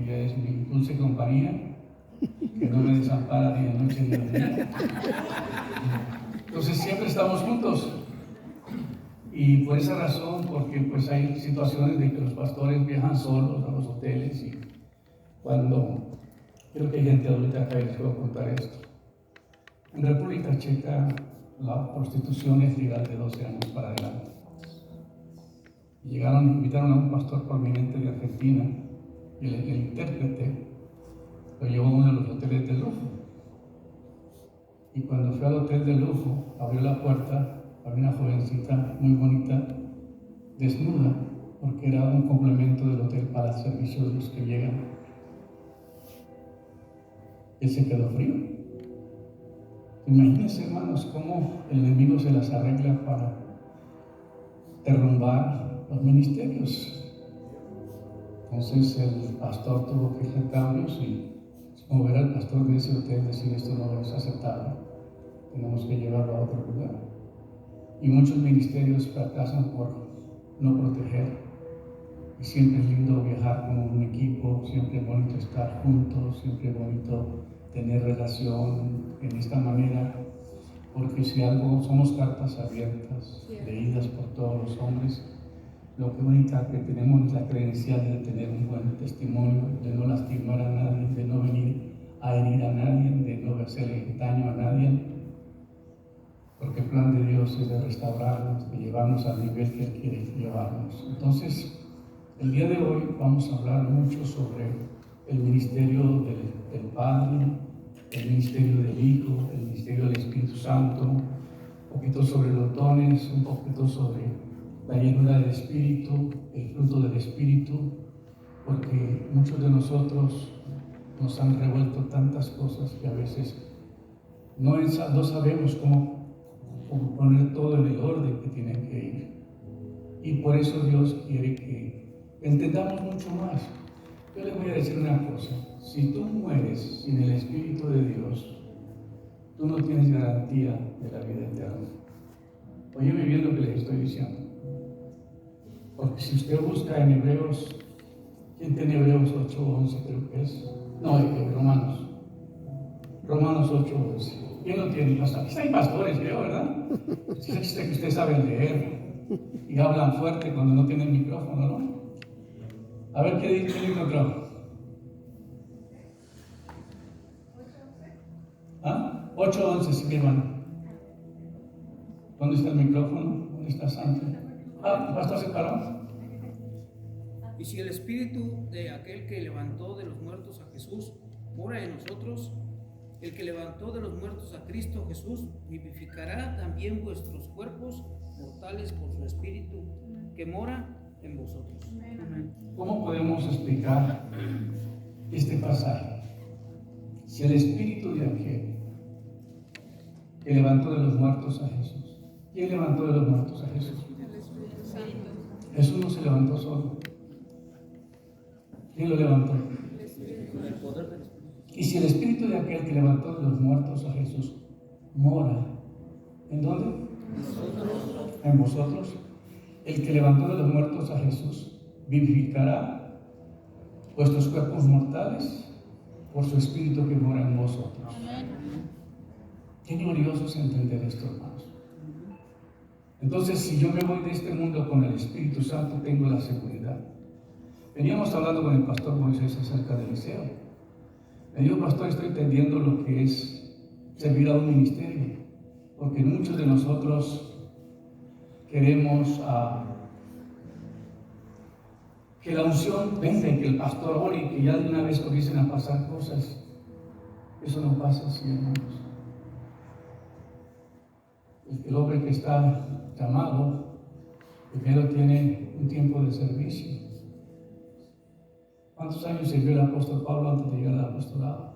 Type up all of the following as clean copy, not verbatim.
ella es mi dulce compañía, que no me desampara ni de noche ni de día. Entonces siempre estamos juntos. Y por esa razón, porque pues hay situaciones de que los pastores viajan solos a los hoteles, y cuando creo que hay gente adulta acá, y les puedo contar esto. En República Checa la prostitución es legal de 12 años para adelante. Invitaron a un pastor prominente de Argentina, y el intérprete lo llevó a uno de los hoteles de lujo. Y cuando fue al hotel de lujo, abrió la puerta, había una jovencita muy bonita, desnuda, porque era un complemento del hotel para el servicio de los que llegan. Él se quedó frío. Imagínense, hermanos, cómo el enemigo se las arregla para derrumbar los ministerios. Entonces el pastor tuvo que hacer cambios y mover al pastor de ese hotel, decir: esto no es aceptable, tenemos que llevarlo a otro lugar. Y muchos ministerios fracasan por no proteger. Y siempre es lindo viajar como un equipo, siempre es bonito estar juntos, siempre es bonito tener relación en esta manera, porque si algo somos cartas abiertas, leídas por todos los hombres. Lo que única que tenemos es la credencial de tener un buen testimonio, de no lastimar a nadie, de no venir a herir a nadie, de no hacerle daño a nadie, porque el plan de Dios es de restaurarnos, de llevarnos al nivel que Él quiere llevarnos. Entonces, el día de hoy vamos a hablar mucho sobre el ministerio del Padre, el ministerio del Hijo, el ministerio del Espíritu Santo, un poquito sobre los dones, un poquito sobre la llenura del Espíritu, el fruto del Espíritu, porque muchos de nosotros nos han revuelto tantas cosas que a veces no sabemos cómo poner todo en el orden que tienen que ir. Y por eso Dios quiere que entendamos mucho más. Yo les voy a decir una cosa: si tú mueres sin el Espíritu de Dios, tú no tienes garantía de la vida eterna. Óyeme bien lo que les estoy diciendo. Porque si usted busca en Hebreos, ¿quién tiene Hebreos 8:11 creo que es? No, Romanos 8:11. ¿Quién lo tiene? Aquí hay pastores, creo, ¿verdad? Sí, que ustedes saben leer y hablan fuerte cuando no tienen micrófono, ¿no? A ver, ¿qué dice el micrófono? ¿Ah? 8:11, sí, mi hermano. ¿Dónde está el micrófono? ¿Dónde está Santo? Ah, pastor se paró. Y si el espíritu de aquel que levantó de los muertos a Jesús mora en nosotros, el que levantó de los muertos a Cristo Jesús vivificará también vuestros cuerpos mortales por su espíritu que mora en vosotros. ¿Cómo podemos explicar este pasaje? Si el espíritu de aquel que levantó de los muertos a Jesús, ¿quién levantó de los muertos a Jesús? El Espíritu Santo. Jesús no se levantó solo. ¿Quién lo levantó? El Espíritu Con el poder del Espíritu. Y si el espíritu de aquel que levantó de los muertos a Jesús mora, ¿en dónde? En vosotros. El que levantó de los muertos a Jesús vivificará vuestros cuerpos mortales por su espíritu que mora en vosotros. Qué glorioso es entender esto, hermanos. Entonces, si yo me voy de este mundo con el Espíritu Santo, tengo la seguridad. Veníamos hablando con el pastor Moisés acerca del Eliseo. Me dijo: pastor, estoy entendiendo lo que es servir a un ministerio, porque muchos de nosotros queremos que la unción venga y que el pastor ore y que ya de una vez comiencen a pasar cosas. Eso no pasa así, hermanos. El hombre que está llamado primero tiene un tiempo de servicio. ¿Cuántos años sirvió el apóstol Pablo antes de llegar al apostolado?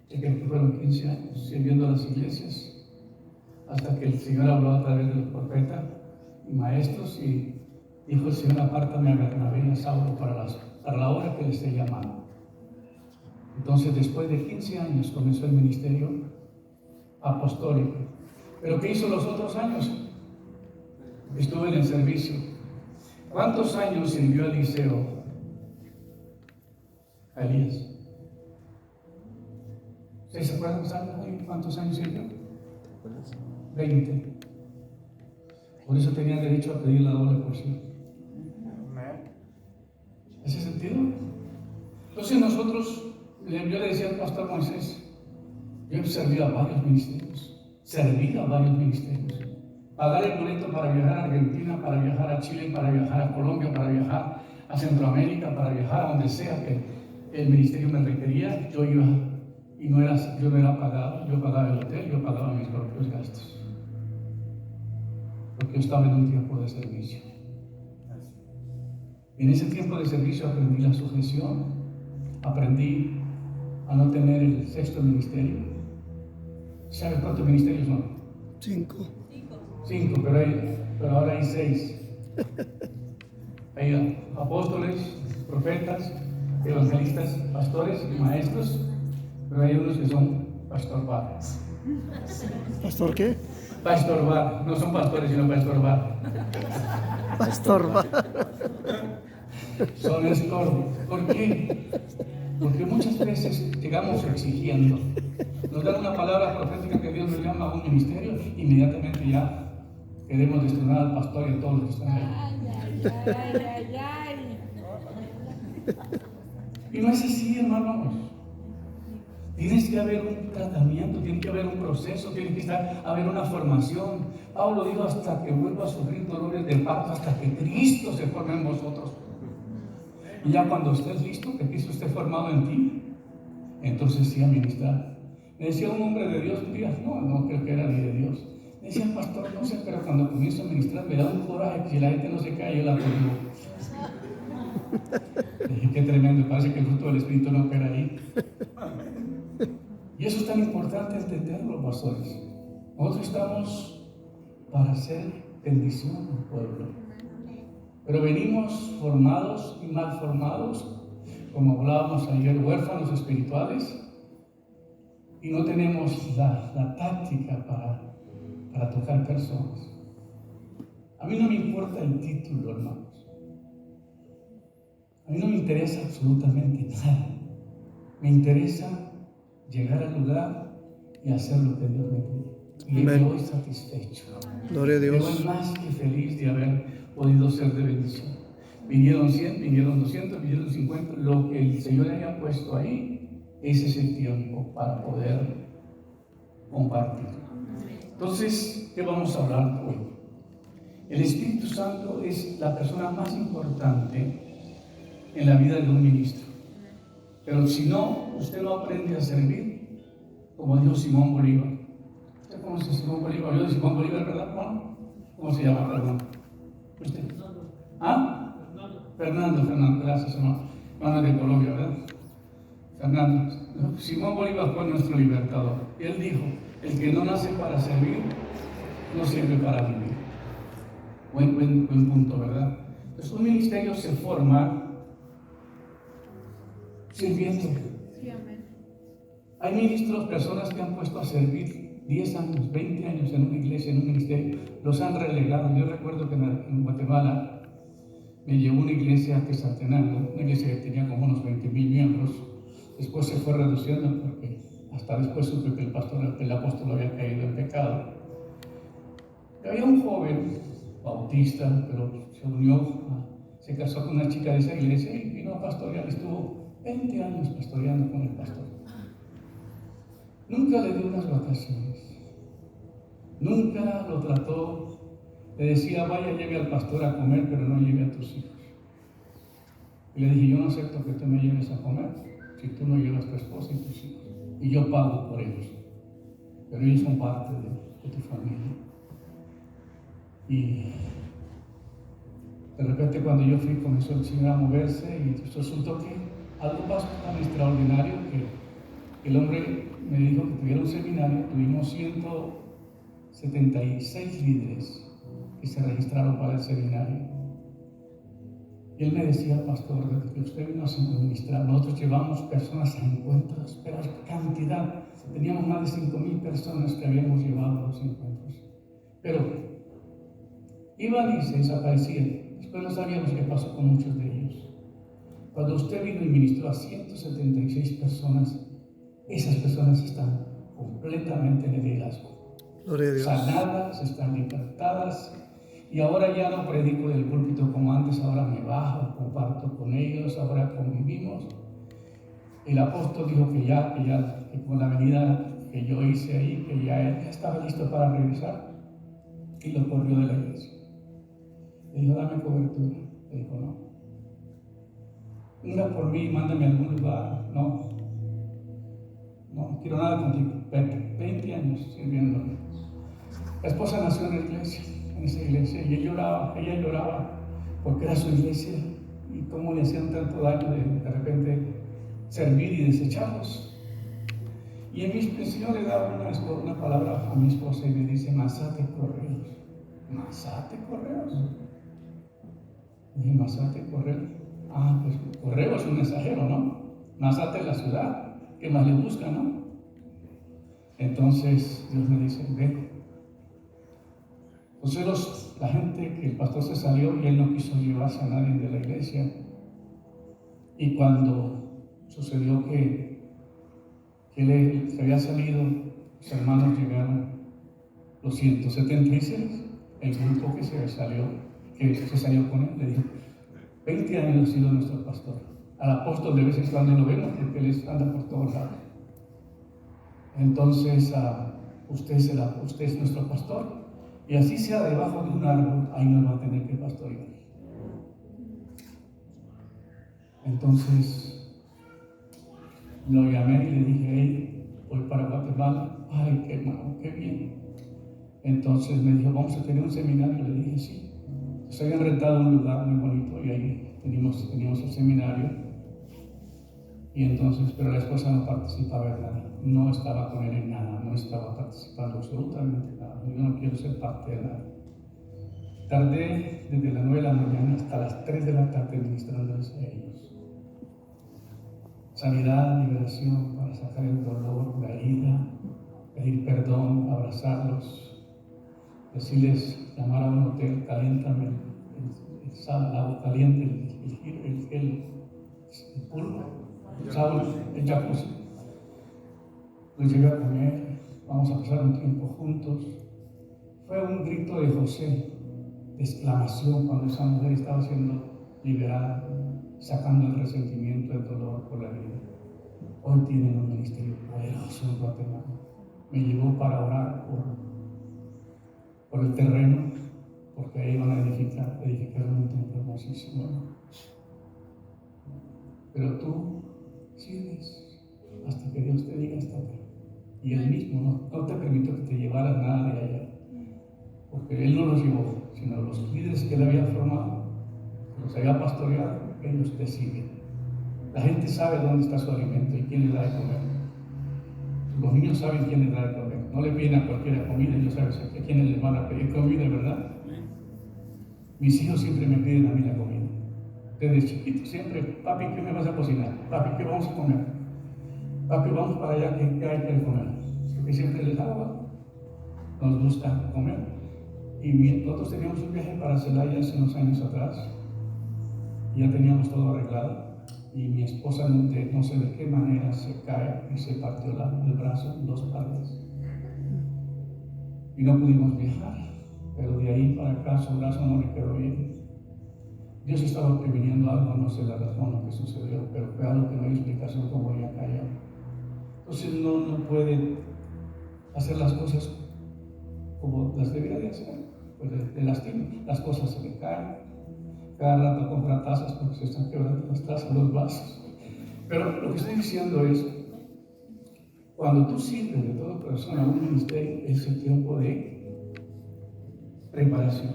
Sé que fueron 15 años sirviendo a las iglesias, hasta que el Señor habló a través de los profetas y maestros y dijo: el Señor, apártame a Bernabé y a Saulo para la obra que les he llamado. Entonces, después de 15 años comenzó el ministerio apostólico. ¿Pero qué hizo los otros años? Estuvo en el servicio. ¿Cuántos años sirvió Eliseo a Elías. ¿Ustedes se acuerdan cuántos años sirvió? 20. Por eso tenía derecho a pedir la doble porción. ¿Hace sentido? Entonces nosotros, yo le decía al pastor Moisés, yo he servido a varios ministerios, pagar el boleto para viajar a Argentina, para viajar a Chile, para viajar a Colombia, para viajar a Centroamérica, para viajar a donde sea que el ministerio me requería, yo iba y yo no era pagado, yo pagaba el hotel, yo pagaba mis propios gastos, porque yo estaba en un tiempo de servicio. Y en ese tiempo de servicio aprendí la sujeción, aprendí a no tener el sexto ministerio. ¿Sabe cuántos ministerios son? 5. 5, pero ahora hay 6. Hay apóstoles, profetas, evangelistas, pastores y maestros, pero hay unos que son pastor bar. ¿Pastor qué? Pastor bar, no son pastores sino pastor bar. Pastor va. Son estorbo. ¿Por qué? Porque muchas veces llegamos exigiendo. Nos dan una palabra profética que Dios nos llama a un ministerio, inmediatamente ya queremos destronar al pastor y a todos los que están ahí. Y no es así, hermanos. Tienes que haber un tratamiento, tiene que haber un proceso, tiene que haber una formación. Pablo dijo, hasta que vuelva a sufrir dolores de parto, hasta que Cristo se forme en vosotros. Y ya cuando estés listo, que Cristo esté formado en ti, entonces sí a ministrar. Me decía un hombre de Dios un día, no creo que era ni de Dios. Me decía, pastor, no sé, pero cuando comienzo a ministrar me da un coraje que si la gente no se cae, yo la prohíbo. Le dije, qué tremendo, parece que el fruto del Espíritu no opera ahí. Y eso es tan importante entenderlo, pastores. Nosotros estamos para hacer bendición al pueblo. Pero venimos formados y mal formados, como hablábamos ayer, huérfanos espirituales, y no tenemos la táctica para tocar personas. A mí no me importa el título, hermanos. A mí no me interesa absolutamente nada. Me interesa llegar al lugar y hacer lo que Dios me pide. Y me voy satisfecho. Gloria a Me Dios. voy más que feliz de haber podido ser de bendición. Vinieron 100, vinieron 200, vinieron 50. Lo que el Señor haya puesto ahí, ese es el tiempo para poder compartir. Entonces, ¿qué vamos a hablar hoy? El Espíritu Santo es la persona más importante en la vida de un ministro. Pero si no, usted no aprende a servir, como dijo Simón Bolívar. ¿Usted conoce a Simón Bolívar? ¿Yo de Simón Bolívar, verdad, Juan? ¿Cómo se llama, perdón? ¿Usted? ¿Ah? Fernando, gracias, hermano. Hermano de Colombia, ¿verdad? Fernando. Simón Bolívar fue nuestro libertador. Y él dijo, el que no nace para servir, no sirve para vivir. Buen punto, ¿verdad? Entonces, un ministerio se forma sirviendo. Sí, amén. Hay ministros, personas que han puesto a servir 10 años, 20 años en una iglesia, en un ministerio, los han relegado. Yo recuerdo que en Guatemala me llevó una iglesia a Quetzaltenango, una iglesia que tenía como unos 20,000 miembros. Después se fue reduciendo porque hasta después supe que el apóstol había caído en pecado. Y había un joven bautista, pero se casó con una chica de esa iglesia y vino a pastorear. Estuvo 20 años pastoreando con el pastor. Nunca le dio unas vacaciones, nunca lo trató. Le decía, vaya, lleve al pastor a comer, pero no lleve a tus hijos. Y le dije, yo no acepto que tú me lleves a comer si tú no llevas a tu esposa y tus hijos. Y yo pago por ellos, pero ellos son parte de tu familia. Y de repente cuando yo fui, comenzó el Señor a moverse y resultó que algo pasó tan extraordinario que el hombre me dijo que tuviera un seminario. Tuvimos 176 líderes que se registraron para el seminario. Y él me decía, pastor, desde que usted vino a ministrar, nosotros llevamos personas a encuentros, pero cantidad. Teníamos más de 5,000 personas que habíamos llevado a los encuentros. Pero iban y se desaparecían. Después no sabíamos qué pasó con muchos de ellos. Cuando usted vino y ministró a 176 personas, esas personas están completamente en el liderazgo. Gloria a Dios. Sanadas, están libertadas. Y ahora ya no predico del púlpito como antes, ahora me bajo, comparto con ellos, ahora convivimos. El apóstol dijo que con la venida que yo hice ahí, que ya estaba listo para regresar, y lo corrió de la iglesia. Le dijo, dame cobertura. Le dijo, no. Ora por mí, mándame a algún lugar. No quiero nada contigo. 20 años sirviéndome. La esposa nació en esa iglesia, y ella lloraba porque era su iglesia y cómo le hacían tanto daño de repente servir y desecharlos. Y el Señor le da una palabra a mi esposa y me dice, Mazate Correos. Mazate Correos. Dije, Mazate Correos. Pues Correo es un mensajero, ¿no? Mazate la ciudad, ¿qué más le busca, no? Entonces Dios me dice, ve. Entonces la gente, que el pastor se salió y él no quiso llevarse a nadie de la iglesia. Y cuando sucedió que él se había salido, los hermanos llegaron, los 176, el grupo que se salió con él, le dijo, 20 años ha sido nuestro pastor. Al apóstol de vez en cuando lo vemos porque él anda por todos lados. Entonces, usted es nuestro pastor. Y así sea debajo de un árbol, ahí nos va a tener que pastorear. Entonces, lo llamé y le dije, hey, voy para Guatemala. Ay, qué hermano, qué bien. Entonces me dijo, vamos a tener un seminario. Le dije, sí. Se habían rentado un lugar muy bonito y ahí teníamos el seminario. Y entonces, pero la esposa no participaba en nada, no estaba con él en nada, no estaba participando absolutamente en nada. Yo no quiero ser parte de nada. Tardé desde las 9 de la mañana hasta las 3 de la tarde ministrándoles a ellos. Sanidad, liberación, para sacar el dolor, la herida, pedir perdón, abrazarlos, decirles, llamar a un hotel, caliéntame el agua caliente, el polvo, el jacuzzi. Los llevé a comer, vamos a pasar un tiempo juntos. Fue un grito de José, de exclamación, cuando esa mujer estaba siendo liberada, sacando el resentimiento, el dolor por la vida. Hoy tienen un ministerio poderoso en Guatemala. Me llevó para orar por el terreno, porque ahí van a edificar un templo hermosísimo. Pero tú sirves hasta que Dios te diga hasta acá. Y Él mismo no te permitió que te llevaras nada de allá, porque Él no los llevó, sino los líderes que Él había formado, que los había pastoreado, ellos te siguen. La gente sabe dónde está su alimento y quién le da de comer. Los niños saben quién les da de comer. No le piden a cualquiera comida, ellos saben a quiénes les van a pedir comida, ¿verdad? Mis hijos siempre me piden a mí la comida. Desde chiquito siempre, papi, ¿qué me vas a cocinar? Papi, ¿qué vamos a comer? Papi, vamos para allá, ¿qué hay que comer? Porque siempre les hago, nos gusta comer. Y nosotros teníamos un viaje para Celaya hace unos años atrás. Y ya teníamos todo arreglado. Y mi esposa no sé de qué manera se cae y se partió el brazo en 2 partes. Y no pudimos viajar, pero de ahí para acá su brazo no le quedó bien. Dios estaba previniendo algo, no sé la razón lo que sucedió, pero fue algo que no hay explicación cómo ella cayó. Entonces no puede hacer las cosas como las debería de hacer, pues le lastima, las cosas se le caen. Cada rato compra tazas porque se están quebrando las tazas, los vasos. Pero lo que estoy diciendo es, cuando tú sirves de todo corazón a un ministerio, es el tiempo de preparación.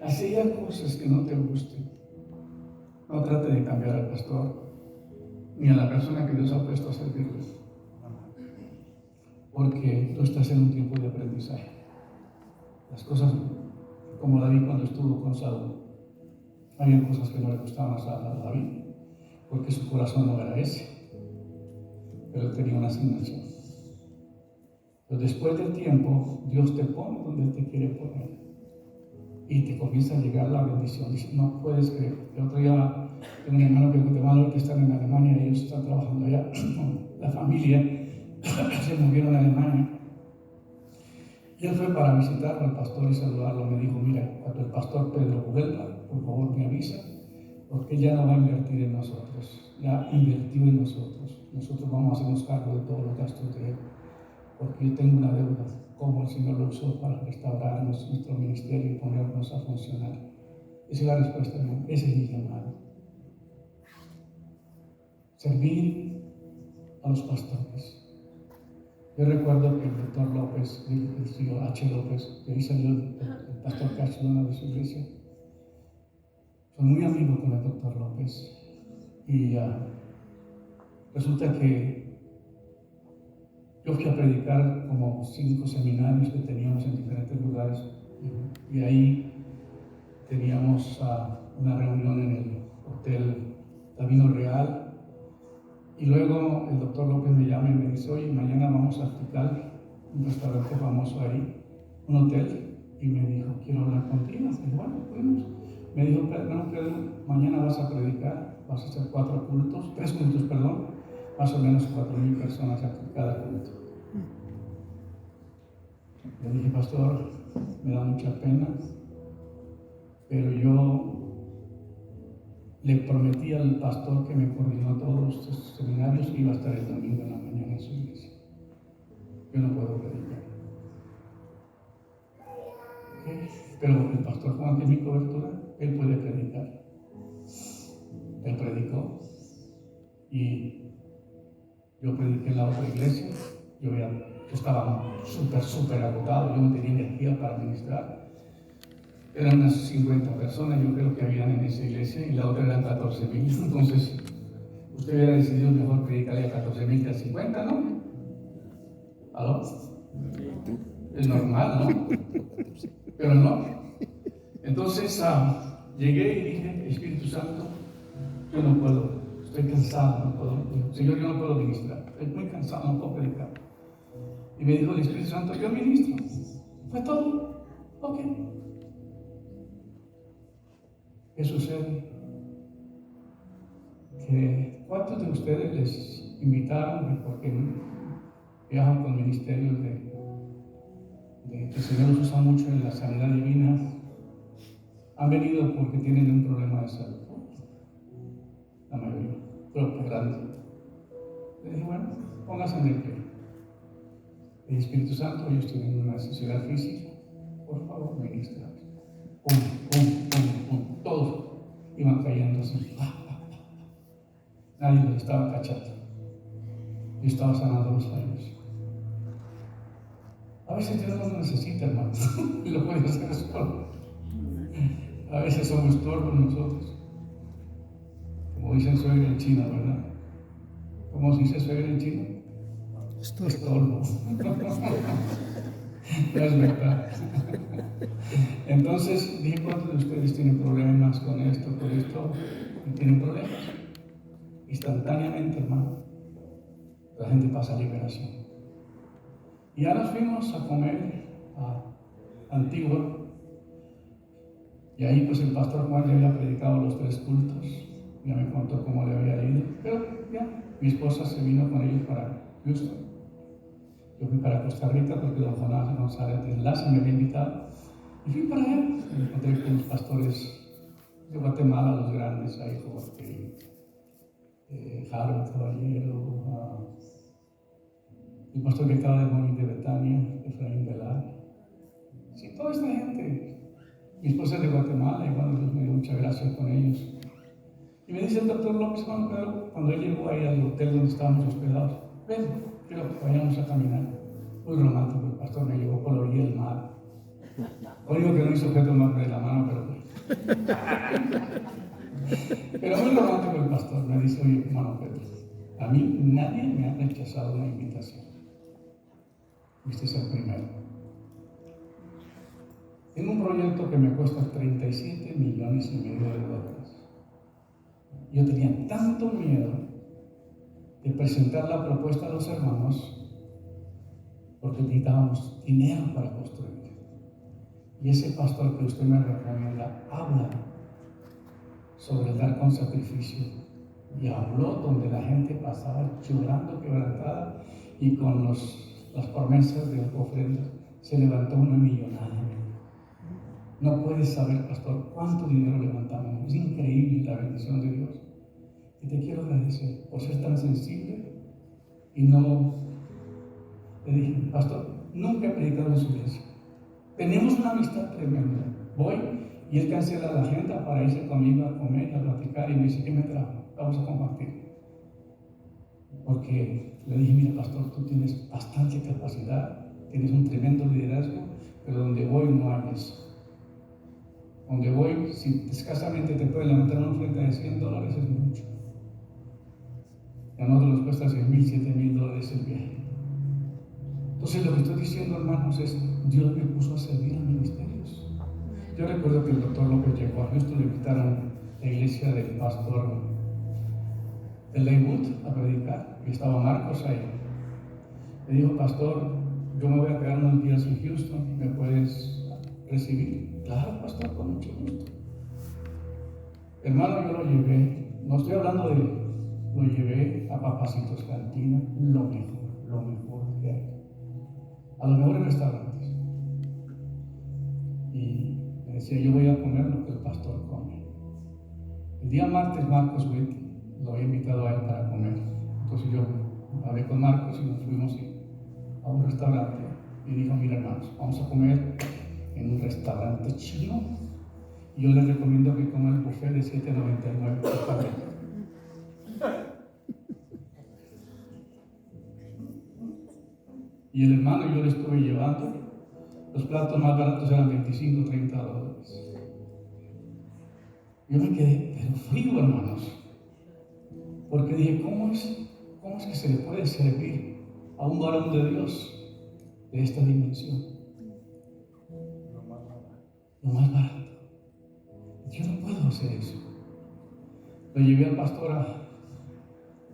Hacía cosas que no te gusten. No trate de cambiar al pastor ni a la persona que Dios ha puesto a servirles, porque tú estás en un tiempo de aprendizaje. Las cosas, como David cuando estuvo con Saúl, había cosas que no le gustaban a David, porque su corazón no era ese, pero él tenía una asignación. Pero después del tiempo, Dios te pone donde Él te quiere poner y te comienza a llegar la bendición. Dice, no puedes creer. El otro día Tengo un hermano que Guatemala que están en Alemania, ellos están trabajando allá. La familia se movieron a Alemania. Y él fue para visitar al pastor y saludarlo. Me dijo, mira, cuando el pastor Pedro vuelva, por favor me avisa, porque él ya no va a invertir en nosotros, ya invirtió en nosotros. Nosotros vamos a hacernos cargo de todos los gastos de él, porque yo tengo una deuda, como el Señor lo usó para restaurarnos nuestro ministerio y ponernos a funcionar. Esa es la respuesta, hermano. Ese es mi llamado. Servir a los pastores. Yo recuerdo que el doctor López, el señor H. López, de ahí salió el pastor Cachilona de su iglesia. Soy muy amigo con el doctor López. Y resulta que yo fui a predicar como 5 seminarios que teníamos en diferentes lugares. Y ahí teníamos una reunión en el Hotel Davino Real. Y luego el doctor López me llama y me dice, oye, mañana vamos a Tikal, un restaurante famoso ahí, un hotel, y me dijo, quiero hablar contigo. Y bueno, fuimos. Me dijo, hermano Pedro, mañana vas a predicar, vas a hacer 3 cultos, perdón, más o menos 4,000 personas a cada culto. Le dije, pastor, me da mucha pena, pero yo le prometí al pastor que me coordinó todos estos seminarios que iba a estar el domingo en la mañana en su iglesia. Yo no puedo predicar. ¿Okay? Pero el pastor Juan, que es mi cobertura, él puede predicar. Él predicó y yo prediqué en la otra iglesia. Yo estaba súper agotado, yo no tenía energía para ministrar. Eran unas 50 personas, yo creo que habían en esa iglesia, y la otra eran 14,000. Entonces, usted hubiera decidido mejor predicarle a 14,000 que a 50, ¿no? ¿Aló? Es normal, ¿no? Pero no. Entonces, llegué y dije, Espíritu Santo, yo no puedo, estoy cansado, no puedo. Señor, yo no puedo ministrar, estoy muy cansado, no puedo predicar. Y me dijo el Espíritu Santo, yo ministro. Fue todo. Ok. ¿Qué sucede? Que ¿cuántos de ustedes les invitaron porque viajan con ministerios de que el Señor los usa mucho en la sanidad divina? Han venido porque tienen un problema de salud. La mayoría, pero grande. Le dije, bueno, pónganse en el pie. El Espíritu Santo, ellos tienen una necesidad física. Por favor, ministra. Pum. Todos iban cayendo así. Nadie los estaba cachando. Yo estaba sanando los fallos. A veces Dios no nos necesita, hermano. Y lo puede hacer solo. A veces somos torpes nosotros. Como dicen suegra en China, ¿verdad? ¿Cómo se dice suegra en China? Estorbo. No es verdad. Entonces, dije, ¿cuántos de ustedes tienen problemas con esto, y tienen problemas? Instantáneamente, hermano, la gente pasa liberación. Y ya nos fuimos a comer a Antigua, y ahí pues el pastor Juan ya había predicado los 3 cultos, ya me contó cómo le había ido, pero ya, mi esposa se vino con ellos para Houston. Yo fui para Costa Rica porque don Jonás González de Enlace me había invitado. Y fui para allá. Me encontré con los pastores de Guatemala, los grandes, ahí Jorge, Harold Caballero, el pastor que acaba de morir de Betania, Efraín Velar. Sí, toda esta gente. Mi esposa es de Guatemala y bueno, Dios me dio mucha gracia con ellos. Y me dice el doctor López, cuando él llegó ahí al hotel donde estábamos hospedados, ven, quiero que vayamos a caminar. Muy romántico, el pastor me llevó por la orilla del mar. Lo único que no hizo fue tomarme de la mano, pero muy romántico el pastor. Me dice, oye, hermano Pedro, a mí nadie me ha rechazado una invitación. Este es el primero. Tengo un proyecto que me cuesta $37,5 millones. Yo tenía tanto miedo de presentar la propuesta a los hermanos porque necesitábamos dinero para construir. Y ese pastor que usted me recomienda habla sobre el dar con sacrificio. Y habló donde la gente pasaba llorando, quebrantada, y con las promesas de ofrenda se levantó una millonada. No puedes saber, pastor, cuánto dinero levantamos. Es increíble la bendición de Dios. Y te quiero agradecer por ser tan sensible. Y no, le dije, pastor, nunca he predicado en su iglesia. Tenemos una amistad tremenda. Voy y él cancela la agenda para irse conmigo a comer, a platicar, y me dice, ¿qué me trajo? Vamos a compartir. Porque le dije, mira, pastor, tú tienes bastante capacidad, tienes un tremendo liderazgo, pero donde voy no hay eso. Donde voy, si escasamente te pueden levantar una ofrenda de $100, es mucho. Y a nosotros nos cuesta $6,000, $7,000 el viaje. Entonces lo que estoy diciendo, hermanos, es Dios me puso a servir a ministerios. Yo recuerdo que el doctor López llegó a Houston, le invitaron a la iglesia del pastor de Leywood a predicar, y estaba Marcos ahí. Le dijo, pastor, yo me voy a quedar unos días en Houston, ¿me puedes recibir? Claro, pastor, con mucho gusto. Hermano, yo lo llevé, no estoy hablando de él, lo llevé a Papacitos Cantina, lo mejor que hay, a los mejores restaurantes. Y me decía, yo voy a comer lo que el pastor come. El día martes, Marcos Witt lo había invitado a él para comer. Entonces yo hablé con Marcos y nos fuimos a un restaurante y dijo, mira, hermanos, vamos a comer en un restaurante chino, y yo les recomiendo que coman el buffet de $7.99 por cabeza. Y el hermano yo le estuve llevando, los platos más baratos eran $25, $30. Yo me quedé pero frío, hermanos, porque dije, ¿cómo es que se le puede servir a un varón de Dios de esta dimensión? Lo más barato. Yo no puedo hacer eso. Lo llevé al pastor a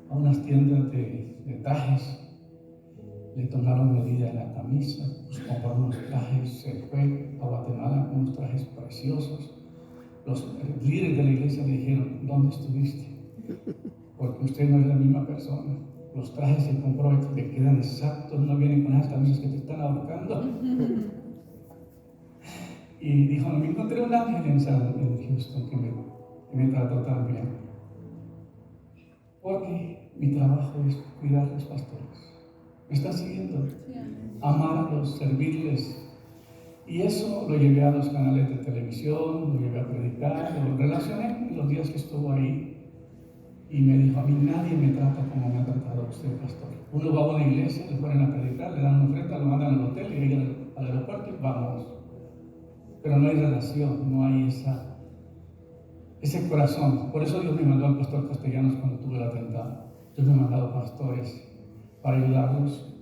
unas tiendas de trajes. Le tomaron medida en la camisa, pues compraron unos trajes, se fue a Guatemala con unos trajes preciosos. Los líderes de la iglesia le dijeron, ¿dónde estuviste? Porque usted no es la misma persona. Los trajes se compró y te quedan exactos, no vienen con esas camisas que te están ahorcando. Y dijo, me encontré un ángel en Houston que me trató tan bien. Porque mi trabajo es cuidar a los pastores. ¿Me están siguiendo? Amarlos, servirles. Y eso lo llevé a los canales de televisión, lo llevé a predicar, lo relacioné en los días que estuvo ahí. Y me dijo, a mí nadie me trata como me ha tratado usted, pastor. Uno va a una iglesia, le ponen a predicar, le dan una ofrenda, lo mandan al hotel y llegan al aeropuerto y vamos. Pero no hay relación, no hay ese corazón. Por eso Dios me mandó al pastor Castellanos cuando tuve el atentado. Dios me ha mandado pastores para ayudarlos,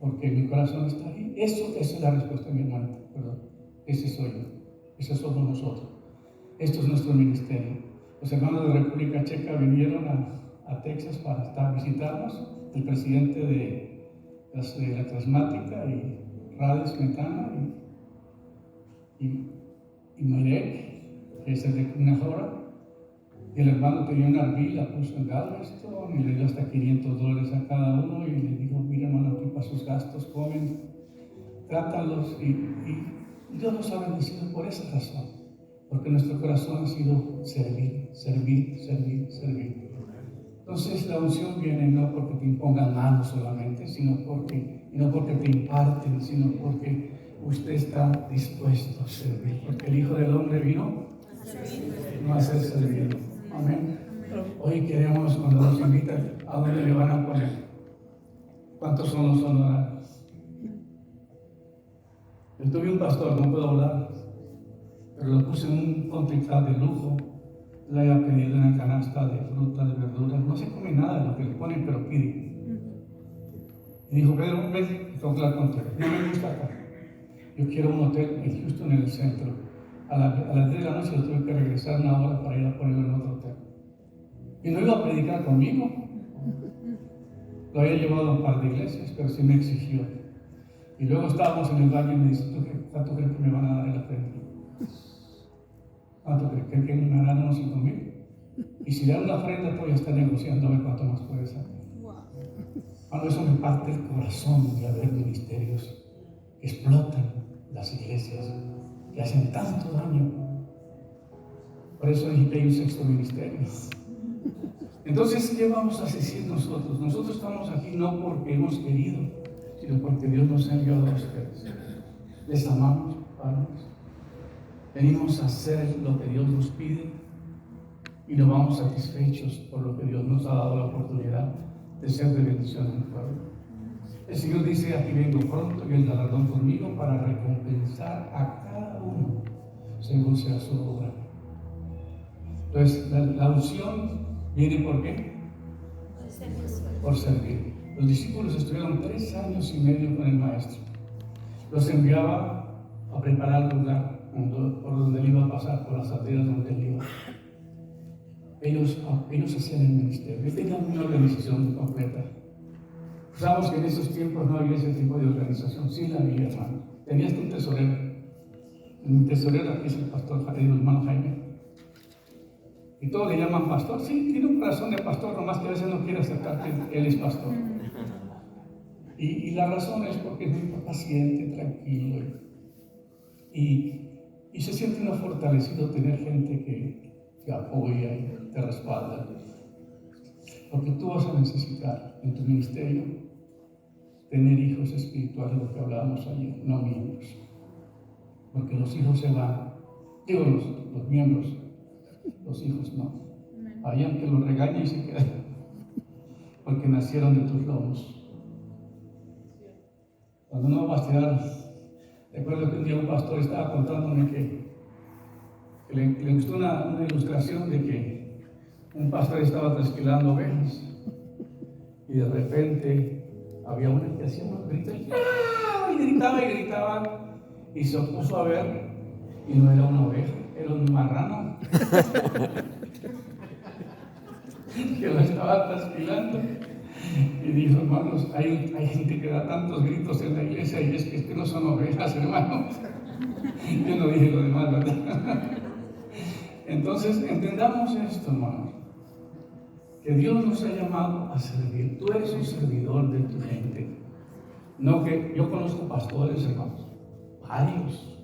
porque mi corazón está ahí. Esa es la respuesta de mi hermano, perdón. Ese soy yo, ese somos nosotros. Esto es nuestro ministerio. Los hermanos de República Checa vinieron a Texas para visitarnos. El presidente de la Transmática y Rades Metana y Marek, que es el de Cunajora. Y el hermano tenía una arvila, puso en Galveston y le dio hasta $500 a cada uno y le dijo, mira hermano, aquí para sus gastos, comen, trátalos. Y Dios nos ha bendecido por esa razón, porque nuestro corazón ha sido servir. Entonces la unción viene no porque te impongan manos solamente, y no porque te imparten, sino porque usted está dispuesto a servir, porque el Hijo del Hombre vino no a ser servido. Amén. Hoy queremos, cuando nos invitan, ¿a dónde le van a poner? ¿Cuántos son los honorarios? Yo tuve un pastor, no puedo hablar, pero lo puse en un contrincante de lujo. Le había pedido una canasta de fruta, de verduras. No se come nada de lo que le ponen, pero pide. Y dijo, Pedro, un mes, tengo que hablar contigo. No me gusta acá. Yo quiero un hotel en Houston, en el centro. A las 10 de la noche lo tuve que regresar una hora para ir a ponerlo en otro hotel. Y no iba a predicar conmigo. Lo había llevado a un par de iglesias, pero sí me exigió. Y luego estábamos en el baño y me dice, ¿cuánto crees que me van a dar en la frente? ¿Cuánto crees? ¿Creen que me darán unos $5,000? Y si le da una ofrenda, todavía está negociando a ver cuánto más puede sacar. Bueno, eso me parte el corazón de ver ministerios que explotan las iglesias, que hacen tanto daño. Por eso dije que hay un sexto ministerio. Entonces, ¿qué vamos a decir nosotros? Nosotros estamos aquí no porque hemos querido, sino porque Dios nos ha enviado a ustedes. Les amamos, padres. Venimos a hacer lo que Dios nos pide y nos vamos satisfechos por lo que Dios nos ha dado la oportunidad de ser de bendición en el pueblo. El Señor dice: aquí vengo pronto y el galardón conmigo para recompensar a cada uno según sea su obra. Entonces, la unción viene ¿por qué? Por servir. Los discípulos estuvieron 3 años y medio con el Maestro. Los enviaba a preparar el lugar por donde él iba a pasar, por las aldeas donde él iba. Ellos hacían el ministerio. Ellos tenían una organización completa. Sabemos que en esos tiempos no había ese tipo de organización. Sí la había, hermano. Tenías un tesorero. Mi tesorero aquí es el pastor, el hermano Jaime. Y todos le llaman pastor. Sí, tiene un corazón de pastor, nomás que a veces no quiere aceptar que él es pastor. Y la razón es porque es muy paciente, tranquilo. Y se siente uno fortalecido tener gente que apoya y te respalda. Porque tú vas a necesitar en tu ministerio tener hijos espirituales, lo que hablábamos ayer, no miembros. Porque los hijos se van. Digo, los miembros. Los hijos no. Vayan que los regañen y se quedan. Porque nacieron de tus lomos. Cuando no vas a tirar. Recuerdo que un día un pastor estaba contándome que le gustó una ilustración de que un pastor estaba trasquilando ovejas. Y de repente había una que hacía unos gritos y gritaba y gritaba. Y se puso a ver y no era una oveja, era un marrano. Que lo estaba trasquilando. Y dijo: hermanos, hay gente que da tantos gritos en la iglesia y es que no son ovejas, hermanos. Yo no dije lo demás, ¿verdad? Entonces, entendamos esto, hermanos. Que Dios nos ha llamado a servir. Tú eres un servidor de tu gente. No que yo conozco pastores, hermanos, varios.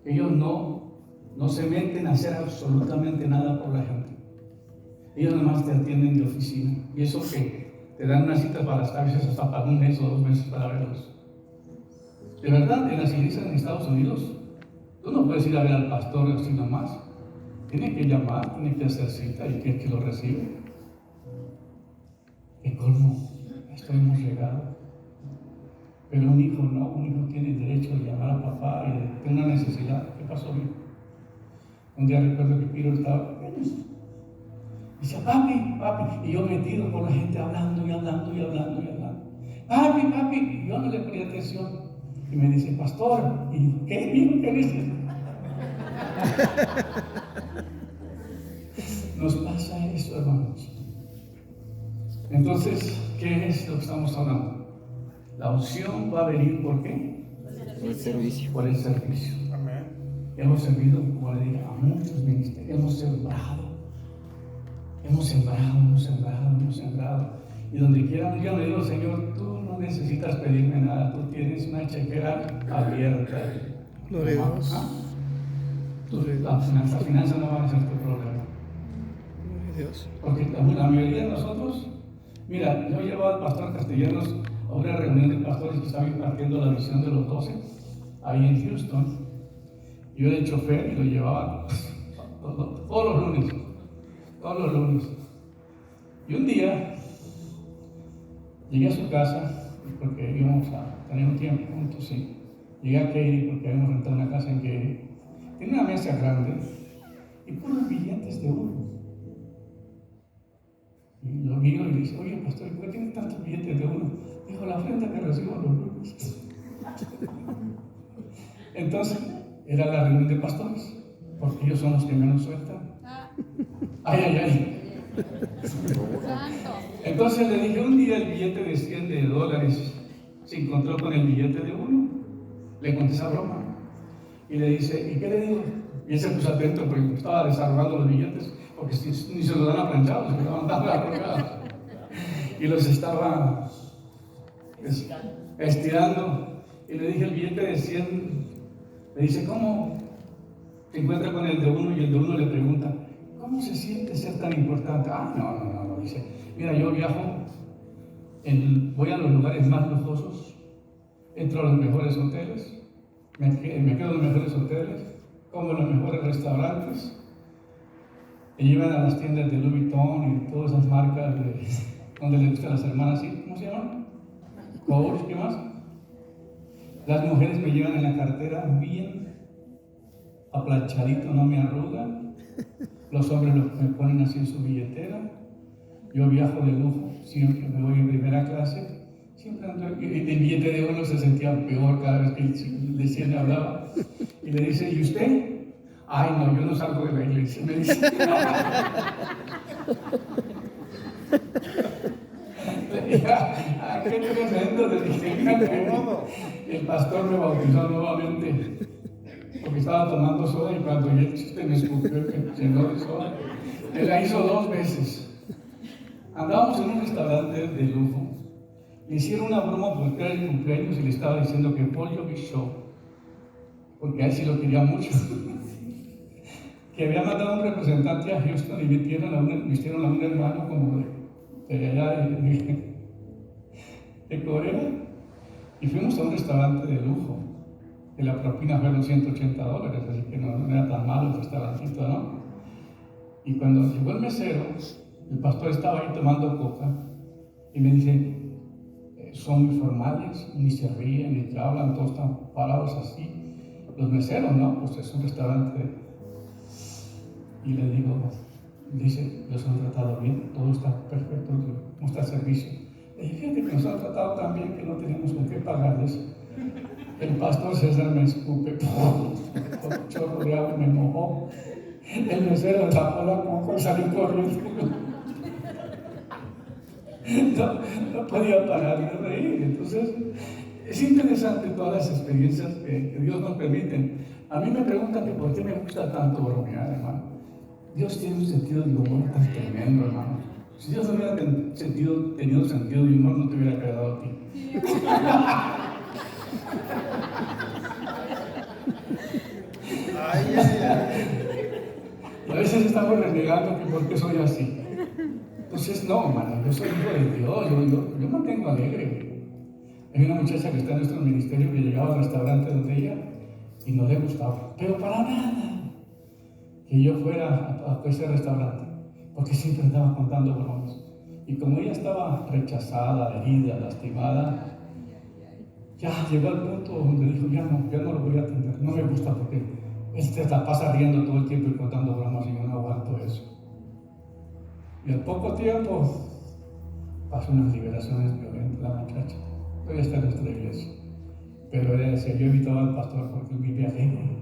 Ellos no se meten a hacer absolutamente nada por la gente. Ellos nomás te atienden de oficina. Y eso que te dan una cita para a veces hasta para 1 mes o 2 meses para verlos. De verdad, en las iglesias en Estados Unidos, tú no puedes ir a ver al pastor así nomás. Tiene que llamar, tiene que hacer cita y que lo recibe. ¿Y cómo? Esto hemos llegado. Pero un hijo no, un hijo tiene derecho de llamar a papá y tiene una necesidad. ¿Qué pasó, hijo? Un día recuerdo que Piro estaba pequeño. Dice: papi, y yo metido con la gente hablando. Papi, y yo no le ponía atención. Y me dice: pastor, y yo: ¿qué, hijo? ¿Qué dices? Nos pasa eso, hermanos. Entonces, ¿qué es lo que estamos hablando? La unción va a venir ¿por qué? Por el servicio. Por el servicio. Amén. Hemos servido, como le dije, a muchos ministerios. Hemos sembrado. Y donde quiera, yo le digo: Señor, tú no necesitas pedirme nada. Tú tienes una chequera abierta. Gloria a Dios. La finanza no va a ser tu problema. Gloria a Dios. Porque la mayoría de nosotros, mira, yo llevaba al pastor Castellanos a una reunión de pastores que estaban impartiendo la visión de los 12 ahí en Houston. Yo era el chofer y lo llevaba todos los lunes. Y un día llegué a su casa porque íbamos a tener un tiempo juntos, sí. Llegué a Katy porque habíamos rentado una casa en Katy. Tiene una mesa grande y puros billetes de oro. Y lo miro y dice: oye, pastor, ¿por qué tiene tantos billetes de oro? Dijo: la ofrenda que recibo los lunes. Entonces, era la reunión de pastores, porque ellos son los que menos sueltan. Ay. Entonces le dije: un día el billete de $100 se encontró con el billete de 1. Le conté esa broma. Y le dice: ¿y qué le digo? Y él se puso atento porque estaba desarmando los billetes. porque ni se los dan aplanchados, se los dan arrugados. Y los estaba estirando. Y le dije el billete de 100, le dice, ¿cómo? Se encuentra con el de uno y el de uno le pregunta, ¿cómo se siente ser tan importante? Ah, no, dice, mira, yo viajo, voy a los lugares más lujosos, entro a los mejores hoteles, me quedo en los mejores hoteles, como en los mejores restaurantes, me llevan a las tiendas de Louis Vuitton y todas esas marcas donde les gustan las hermanas, ¿sí? ¿Cómo se llaman? Coach, ¿qué más? Las mujeres me llevan en la cartera bien aplanchadito, no me arrugan. Los hombres me ponen así en su billetera. Yo viajo de lujo, siempre me voy en primera clase. Siempre ando, el billete de uno se sentía peor cada vez que el de 100 hablaba. Y le dice, ¿y usted? Ay, no, yo no salgo de la iglesia. Me dice. Qué tremendo, le dije. El pastor me bautizó nuevamente porque estaba tomando soda y cuando el chiste me escupió que llenó de soda. Me la hizo 2 veces. Andábamos en un restaurante de lujo. Le hicieron una broma porque era el cumpleaños y le estaba diciendo que Paul Jovi Show, porque a él sí lo quería mucho, que había mandado un representante a Houston y vistieron a un hermano como de allá de Corea, y fuimos a un restaurante de lujo, que la propina fueron $180, así que no era tan malo el restaurantito, ¿no? Y cuando llegó el mesero, el pastor estaba ahí tomando coca, y me dice, son muy formales, ni se ríen, ni te hablan, todos están parados así. Los meseros, ¿no? Pues es un restaurante. Y le digo, dice, los han tratado bien, todo está perfecto, ¿cómo está el servicio? Le dije, fíjate que nos han tratado tan bien que no tenemos con qué pagarles. El pastor César me escupe, con un chorro de agua me mojó. El mesero le tapó la coca y salió corriendo. No podía parar de reír. Entonces, es interesante todas las experiencias que Dios nos permite. A mí me preguntan que por qué me gusta tanto bromear, hermano. Dios tiene un sentido de humor tan tremendo, hermano. Si Dios no hubiera tenido sentido de humor, no te hubiera quedado aquí. Y a veces estamos renegando que por qué soy así. Entonces, no, hermano, yo soy hijo de Dios, yo me mantengo alegre. Hay una muchacha que está en nuestro ministerio que llegaba al restaurante donde ella y no le gustaba, pero para nada, que yo fuera a ese restaurante, porque siempre andaba contando bromas. Y como ella estaba rechazada, herida, lastimada, ya llegó al punto donde dijo, ya no lo voy a atender, no me gusta porque él se la pasa riendo todo el tiempo y contando bromas y yo no aguanto eso. Y al poco tiempo pasó unas liberaciones violentas la muchacha. Todavía está en nuestra iglesia. Pero ella decía, yo evitaba al pastor porque él vive alegre.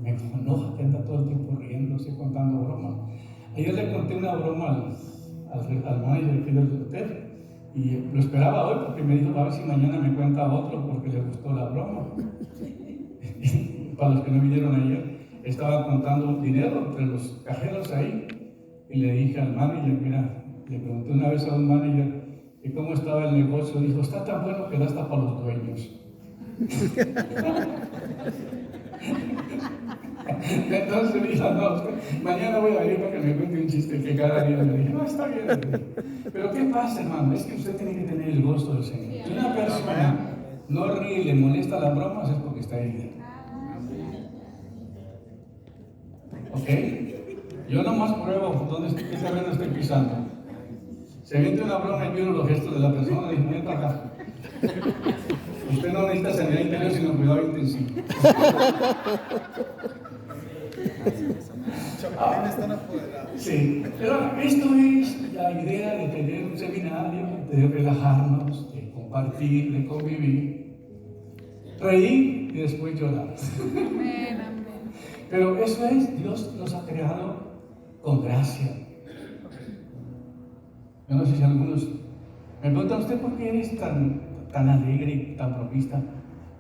Me enoja que anda todo el tiempo riéndose, contando bromas. Ayer le conté una broma al manager aquí del hotel y lo esperaba hoy porque me dijo a ver si mañana me cuenta otro porque le gustó la broma. Para los que no vinieron ayer, estaba contando dinero entre los cajeros ahí. Y le dije al manager, mira, le pregunté una vez a un manager que cómo estaba el negocio. Dijo, está tan bueno que da hasta para los dueños. Entonces me dijo, no, mañana voy a ir para que me cuente un chiste que cada día le dije, no, está bien. Pero ¿qué pasa, hermano? Es que usted tiene que tener el gozo del Señor. Si una persona no ríe y le molesta las bromas es porque está herida. ¿Ok? Yo nomás pruebo qué terreno estoy pisando. Se avienta una broma y miro los gestos de la persona y digo, ven para acá. Usted no necesita sanidad interior, sino cuidado intensivo. Sí, pero esto es la idea de tener un seminario, de relajarnos, de compartir, de convivir, reír y después llorar. Pero eso es, Dios nos ha creado con gracia. Yo no sé si algunos me preguntan, ¿usted por qué eres tan alegre y tan bromista?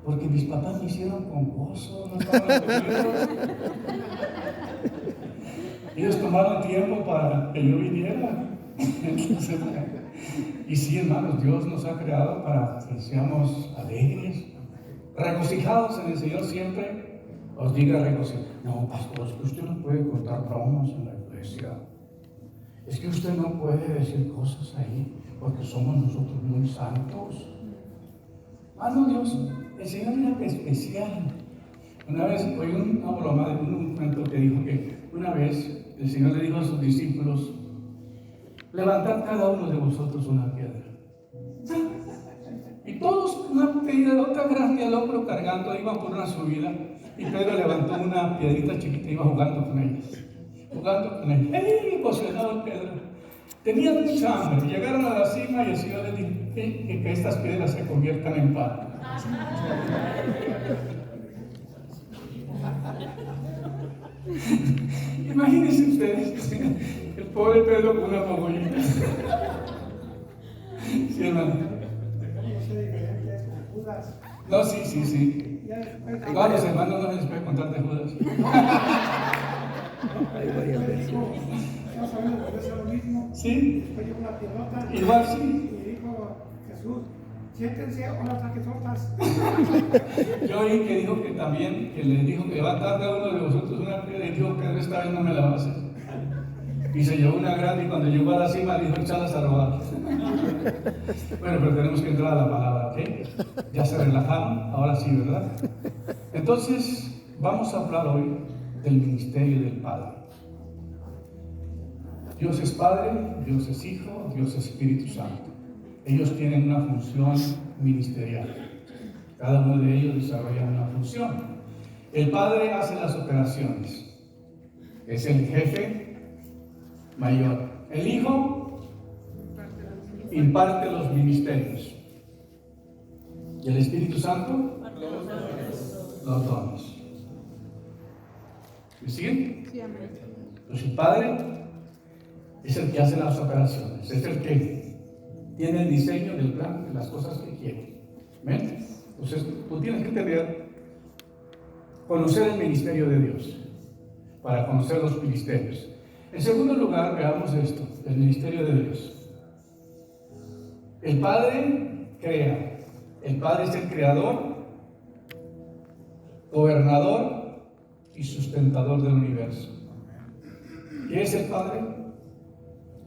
Porque mis papás me hicieron con gozo, no estaban aburridos. Ellos tomaron tiempo para que yo viniera. Entonces, y sí, hermanos, Dios nos ha creado para que seamos alegres, regocijados en el Señor siempre. Os diga regocijados. No, pastor, es que usted no puede contar bromas en la iglesia. Es que usted no puede decir cosas ahí, porque somos nosotros muy santos. Ah, no, Dios, el Señor era especial. Una vez oí una broma de un cuento que dijo que una vez el Señor le dijo a sus discípulos: levantad cada uno de vosotros una piedra. Y todos una piedra grande al hombro cargando, iban por una subida. Y Pedro levantó una piedrita chiquita y iba jugando con ellas. ¡Ey! Emocionado Pedro. Tenían mucha hambre. Llegaron a la cima y el Señor les dijo que estas piedras se conviertan en pan. Imagínense ustedes, el pobre Pedro con una mogollita. Sí, hermano. No, sí. No, los hermanos no les puede contar de Judas. Hay varias veces. Estamos hablando de eso lo mismo. Sí. Después llegó una piedrota. Igual sí. Y dijo Jesús: siéntense, ahora saque tortas. Yo oí que dijo que también, que le dijo que levantad a uno de vosotros una piedra, y dijo: Pedro, esta vez no me la va a hacer. Y se llevó una grande, y cuando llegó a la cima dijo: echalas a robar. Bueno, pero tenemos que entrar a la palabra, ¿ok? Ya se relajaron, ahora sí, ¿verdad? Entonces, vamos a hablar hoy del ministerio del Padre. Dios es Padre, Dios es Hijo, Dios es Espíritu Santo. Ellos tienen una función ministerial. Cada uno de ellos desarrolla una función. El Padre hace las operaciones. Es el jefe mayor. El Hijo imparte los ministerios. Y el Espíritu Santo, los dones. ¿Me siguen? Sí, amén. Pues el Padre es el que hace las operaciones, es el que tiene el diseño del plan, de las cosas que quiere. ¿Ven? Entonces tú tienes que conocer el ministerio de Dios para conocer los ministerios. En segundo lugar, veamos esto, el ministerio de Dios. El Padre crea, el Padre es el creador, gobernador y sustentador del universo. ¿Qué es el Padre?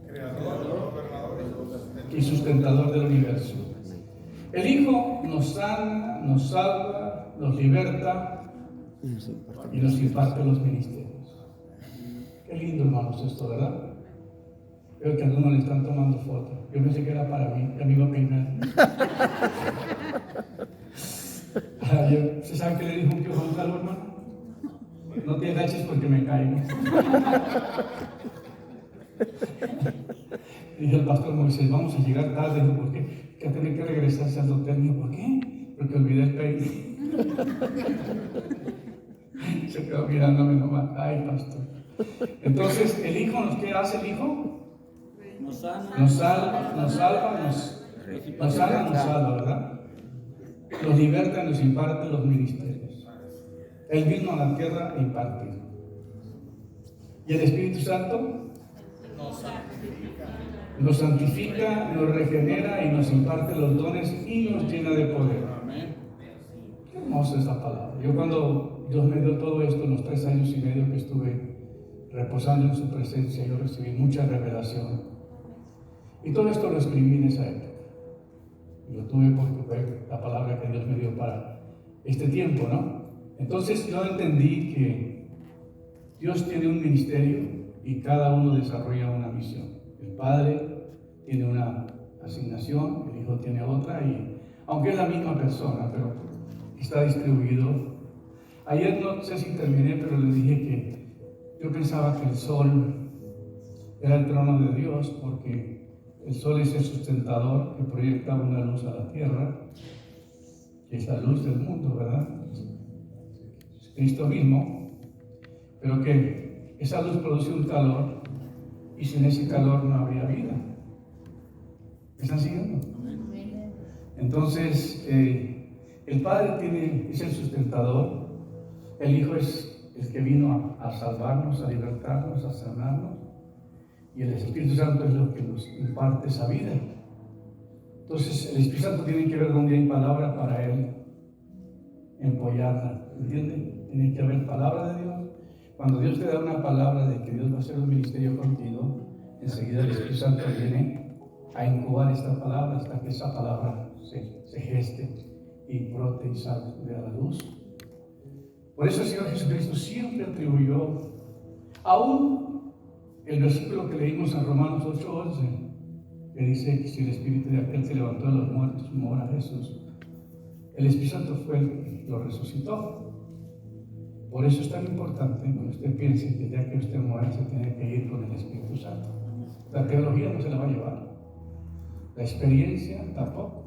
Creador, gobernador Y sustentador del universo. El Hijo nos sana, nos salva, nos liberta y nos imparte los ministerios. Qué lindo, hermanos, esto, ¿verdad? Veo que algunos le están tomando foto. Yo pensé que era para mí, ya me iba a peinar. ¿Se sabe qué le dijo un tío Juan Carlos, hermano? No te agaches porque me caigo. Dijo el pastor Moisés: vamos a llegar tarde. ¿Por qué? Que tener que regresarse al hotel. Dijo: ¿por qué? Porque olvidé el peine. Se quedó mirándome nomás. Ay, pastor. Entonces, el Hijo, ¿qué hace el Hijo? Nos salva, nos sana, nos salva, ¿verdad? Nos liberta y nos imparte los ministerios. Él vino a la tierra a impartir. ¿Y el Espíritu Santo? Nos santifica, nos regenera y nos imparte los dones y nos llena de poder. Qué hermosa esta palabra. Yo cuando Dios me dio todo esto, en los 3 años y medio que estuve reposando en su presencia, yo recibí mucha revelación. Y todo esto lo escribí en esa época. Y lo tuve porque fue la palabra que Dios me dio para este tiempo, ¿no? Entonces yo entendí que Dios tiene un ministerio y cada uno desarrolla una misión. El Padre tiene una asignación, el Hijo tiene otra, y aunque es la misma persona, pero está distribuido. Ayer no sé si terminé, pero les dije que yo pensaba que el sol era el trono de Dios, porque el sol es el sustentador que proyecta una luz a la tierra, que es la luz del mundo, ¿verdad? Es Cristo mismo, pero que esa luz produce un calor, y sin ese calor no habría vida. ¿Me están siguiendo? Entonces, el Padre es el sustentador, el Hijo es el que vino a salvarnos, a libertarnos, a sanarnos, y el Espíritu Santo es lo que nos imparte esa vida. Entonces el Espíritu Santo tiene que ver donde hay palabra para Él empollarla, ¿entienden? Tiene que haber palabra de Dios. Cuando Dios te da una palabra de que Dios va a hacer un ministerio contigo, enseguida el Espíritu Santo viene a incubar esta palabra hasta que esa palabra se geste y brote y salga a la luz. Por eso el Señor Jesucristo siempre atribuyó, aún el versículo que leímos en Romanos 8:11, que dice que si el Espíritu de aquel que levantó a los muertos mora Jesús, el Espíritu Santo fue el que lo resucitó. Por eso es tan importante que usted piense que ya que usted muera se tiene que ir con el Espíritu Santo. La teología no se la va a llevar, la experiencia tampoco.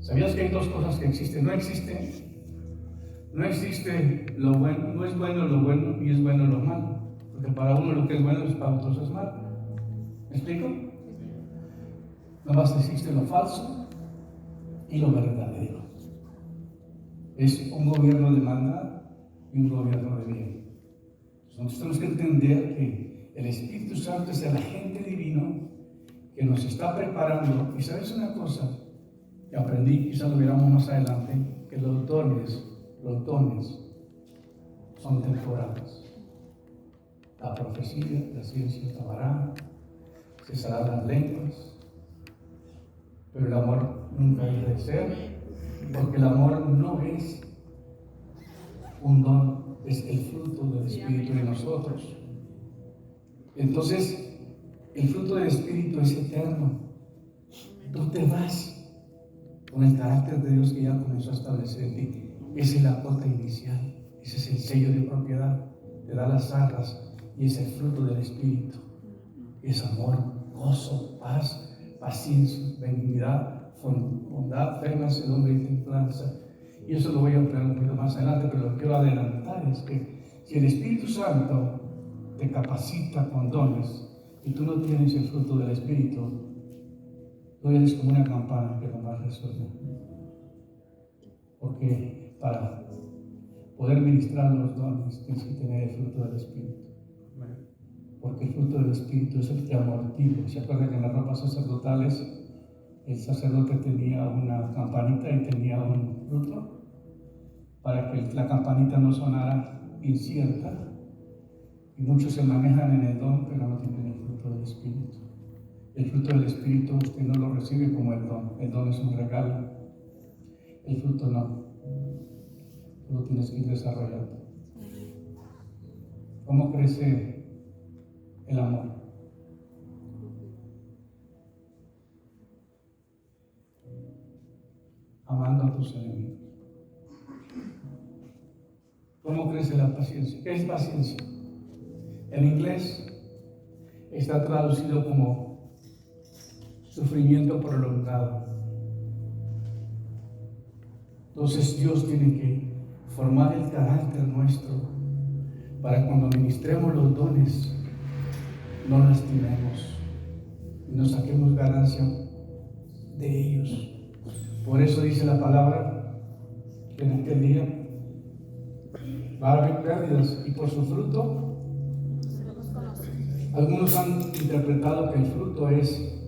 ¿Sabías que hay dos cosas que existen? No existe lo bueno, no es bueno lo bueno y es bueno lo malo. Porque para uno lo que es bueno es para otros es malo. ¿Me explico? Nomás existe lo falso y lo verdadero. Es un gobierno de maldad y un gobierno de bien. Entonces tenemos que entender que el Espíritu Santo es el agente divino que nos está preparando. Y sabes una cosa que aprendí, quizás lo veremos más adelante, que los dones son temporales. La profecía, la ciencia acabará, cesarán las lenguas, pero el amor nunca deja de ser, porque el amor no es un don, es el fruto del Espíritu en nosotros. Entonces, el fruto del Espíritu es eterno. Tú te vas con el carácter de Dios que ya comenzó a establecer en ti. Esa es la cuota inicial, ese es el sello de propiedad, te da las arras y es el fruto del Espíritu. Es amor, gozo, paz, paciencia, benignidad, bondad, fe, mansedumbre y templanza. Y eso lo voy a hablar un poquito más adelante, pero lo que quiero adelantar es que si el Espíritu Santo te capacita con dones y tú no tienes el fruto del Espíritu, tú eres como una campana que nomás resuena. Porque para poder ministrar los dones tienes que tener el fruto del Espíritu. Porque el fruto del Espíritu es el que amortigua. ¿Se acuerdan que en las ropas sacerdotales el sacerdote tenía una campanita y tenía un fruto? Para que la campanita no sonara incierta. Y muchos se manejan en el don, pero no tienen el fruto del Espíritu. El fruto del Espíritu usted no lo recibe como el don. El don es un regalo. El fruto no. Tú lo tienes que ir desarrollando. ¿Cómo crece el amor? Amando a tus enemigos. ¿Cómo crece la paciencia? ¿Qué es paciencia? En inglés está traducido como sufrimiento prolongado. Entonces Dios tiene que formar el carácter nuestro para cuando ministremos los dones no lastimemos y no saquemos ganancia de ellos. Por eso dice la palabra que en aquel día va a haber pérdidas y por su fruto algunos han interpretado que el fruto es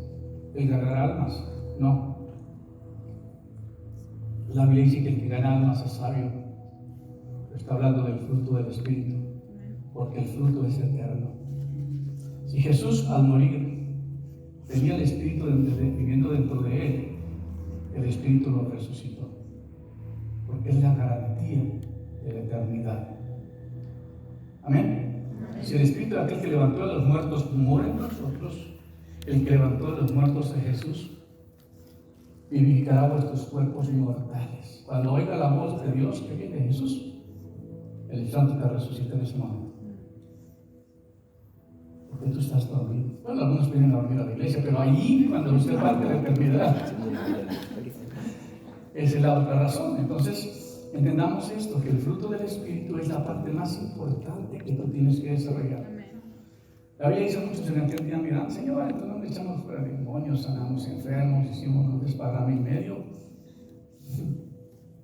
el ganar almas. No. La Biblia dice que el que gana almas es sabio. Está hablando del fruto del Espíritu, porque el fruto es eterno. Si Jesús al morir tenía el Espíritu viviendo dentro de él, el Espíritu lo resucitó, porque es la garantía de la eternidad. Amén. Si el Espíritu de aquel que levantó a los muertos mora en nosotros, el que levantó a los muertos a Jesús vivificará vuestros cuerpos mortales. Cuando oiga la voz de Dios que viene Jesús, el Santo te resucita en ese momento. Porque tú estás dormido. Bueno, algunos vienen a dormir a la iglesia, pero allí, cuando usted parte de la eternidad, esa es la otra razón. Entonces, entendamos esto, que el fruto del Espíritu es la parte más importante que tú tienes que desarrollar. La Biblia dice muchos en aquel día, miran, Señor, entonces no le echamos fuera demonios, sanamos enfermos, hicimos un desparrame y medio.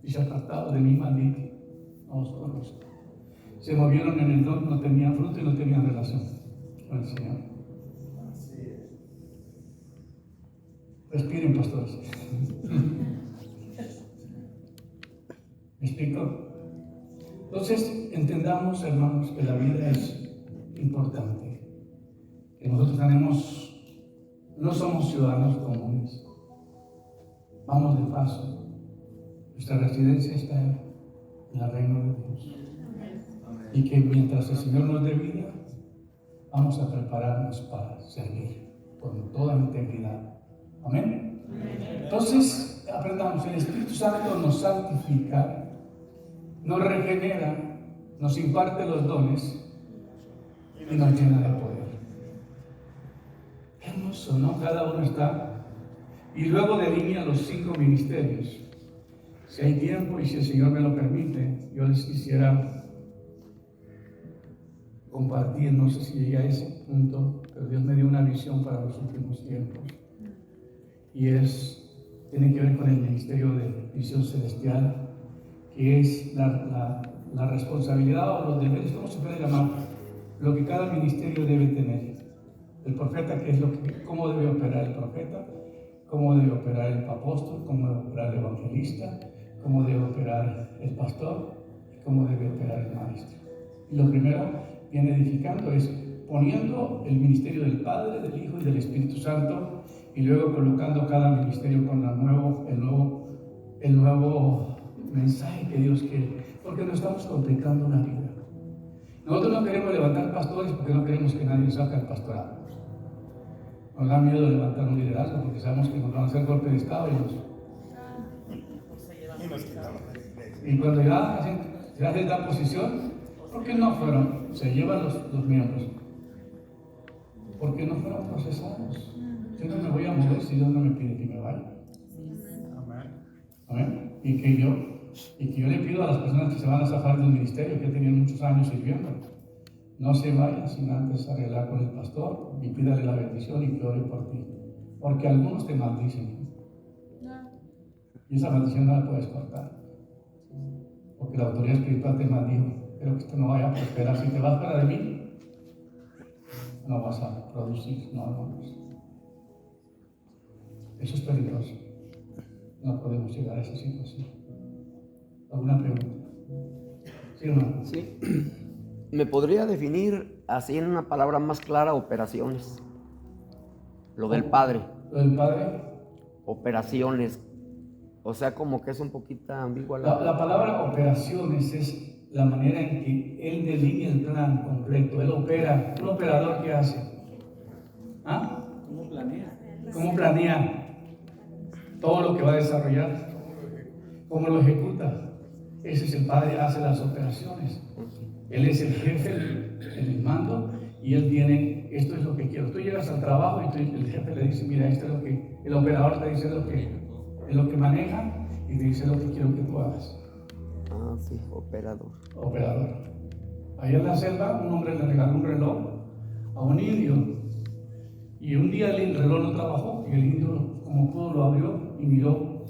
Y se ha apartado de mí, maldito. Vamos con eso. Se movieron en el don, no tenían fruto y no tenían relación con el Señor. Respiren, pastores. ¿Me explico? Entonces, entendamos, hermanos, que la vida es importante. Que nosotros no somos ciudadanos comunes. Vamos de paso. Nuestra residencia está en el reino de Dios. Y que mientras el Señor nos dé vida, vamos a prepararnos para servir con toda integridad. Amén. Entonces, aprendamos, el Espíritu Santo nos santifica, nos regenera, nos imparte los dones y nos llena de poder. Qué hermoso, ¿no? Cada uno está. Y luego delinea los 5 ministerios. Si hay tiempo y si el Señor me lo permite, yo les quisiera compartir, no sé si llegué a ese punto, pero Dios me dio una visión para los últimos tiempos. Y tiene que ver con el ministerio de visión celestial, que es la responsabilidad o los deberes, ¿cómo se puede llamar? Lo que cada ministerio debe tener. El profeta, ¿qué es cómo debe operar el profeta? ¿Cómo debe operar el apóstol? ¿Cómo debe operar el evangelista? ¿Cómo debe operar el pastor? ¿Cómo debe operar el maestro? Y lo primero, viene edificando, es poniendo el ministerio del Padre, del Hijo y del Espíritu Santo, y luego colocando cada ministerio con el nuevo mensaje que Dios quiere, porque no estamos complicando la vida. Nosotros no queremos levantar pastores porque no queremos que nadie saque el pastorado. Nos da miedo levantar un liderazgo porque sabemos que nos van a hacer golpe de estado y cuando ya se da posición, ¿por qué no fueron? Se llevan los miembros. ¿Por qué no fueron procesados? Yo no me voy a mover si Dios no me pide que me vaya. Amén. Y que yo le pido a las personas que se van a zafar del ministerio, que tenían muchos años sirviendo, no se vayan sin antes arreglar con el pastor y pídale la bendición y que ore por ti. Porque algunos te maldicen. Y esa maldición no la puedes cortar. Porque la autoridad espiritual te maldijo. Pero que esto no vaya a prosperar. Si te vas fuera de mí, no vas a producir. No. Eso es peligroso. No podemos llegar a esa situación. ¿Alguna pregunta? ¿Sí o no? Sí. ¿Me podría definir así en una palabra más clara operaciones? Lo del Padre. ¿Lo del Padre? Operaciones. O sea, como que es un poquito ambigua la palabra operaciones es la manera en que Él delinea el plan completo. Él opera. ¿Un operador qué hace? ¿Ah? ¿Cómo planea? ¿Cómo planea todo lo que va a desarrollar? ¿Cómo lo ejecuta? Ese es el Padre, hace las operaciones. Él es el jefe, el mando, y Él tiene, esto es lo que quiero. Tú llegas al trabajo y el jefe le dice, mira, esto es lo que, el operador te dice lo que maneja y te dice lo que quiero que tú hagas. Ah, sí, operador. Operador. Allá en la selva, un hombre le regaló un reloj a un indio. Y un día el reloj no trabajó y el indio, como pudo, lo abrió y miró.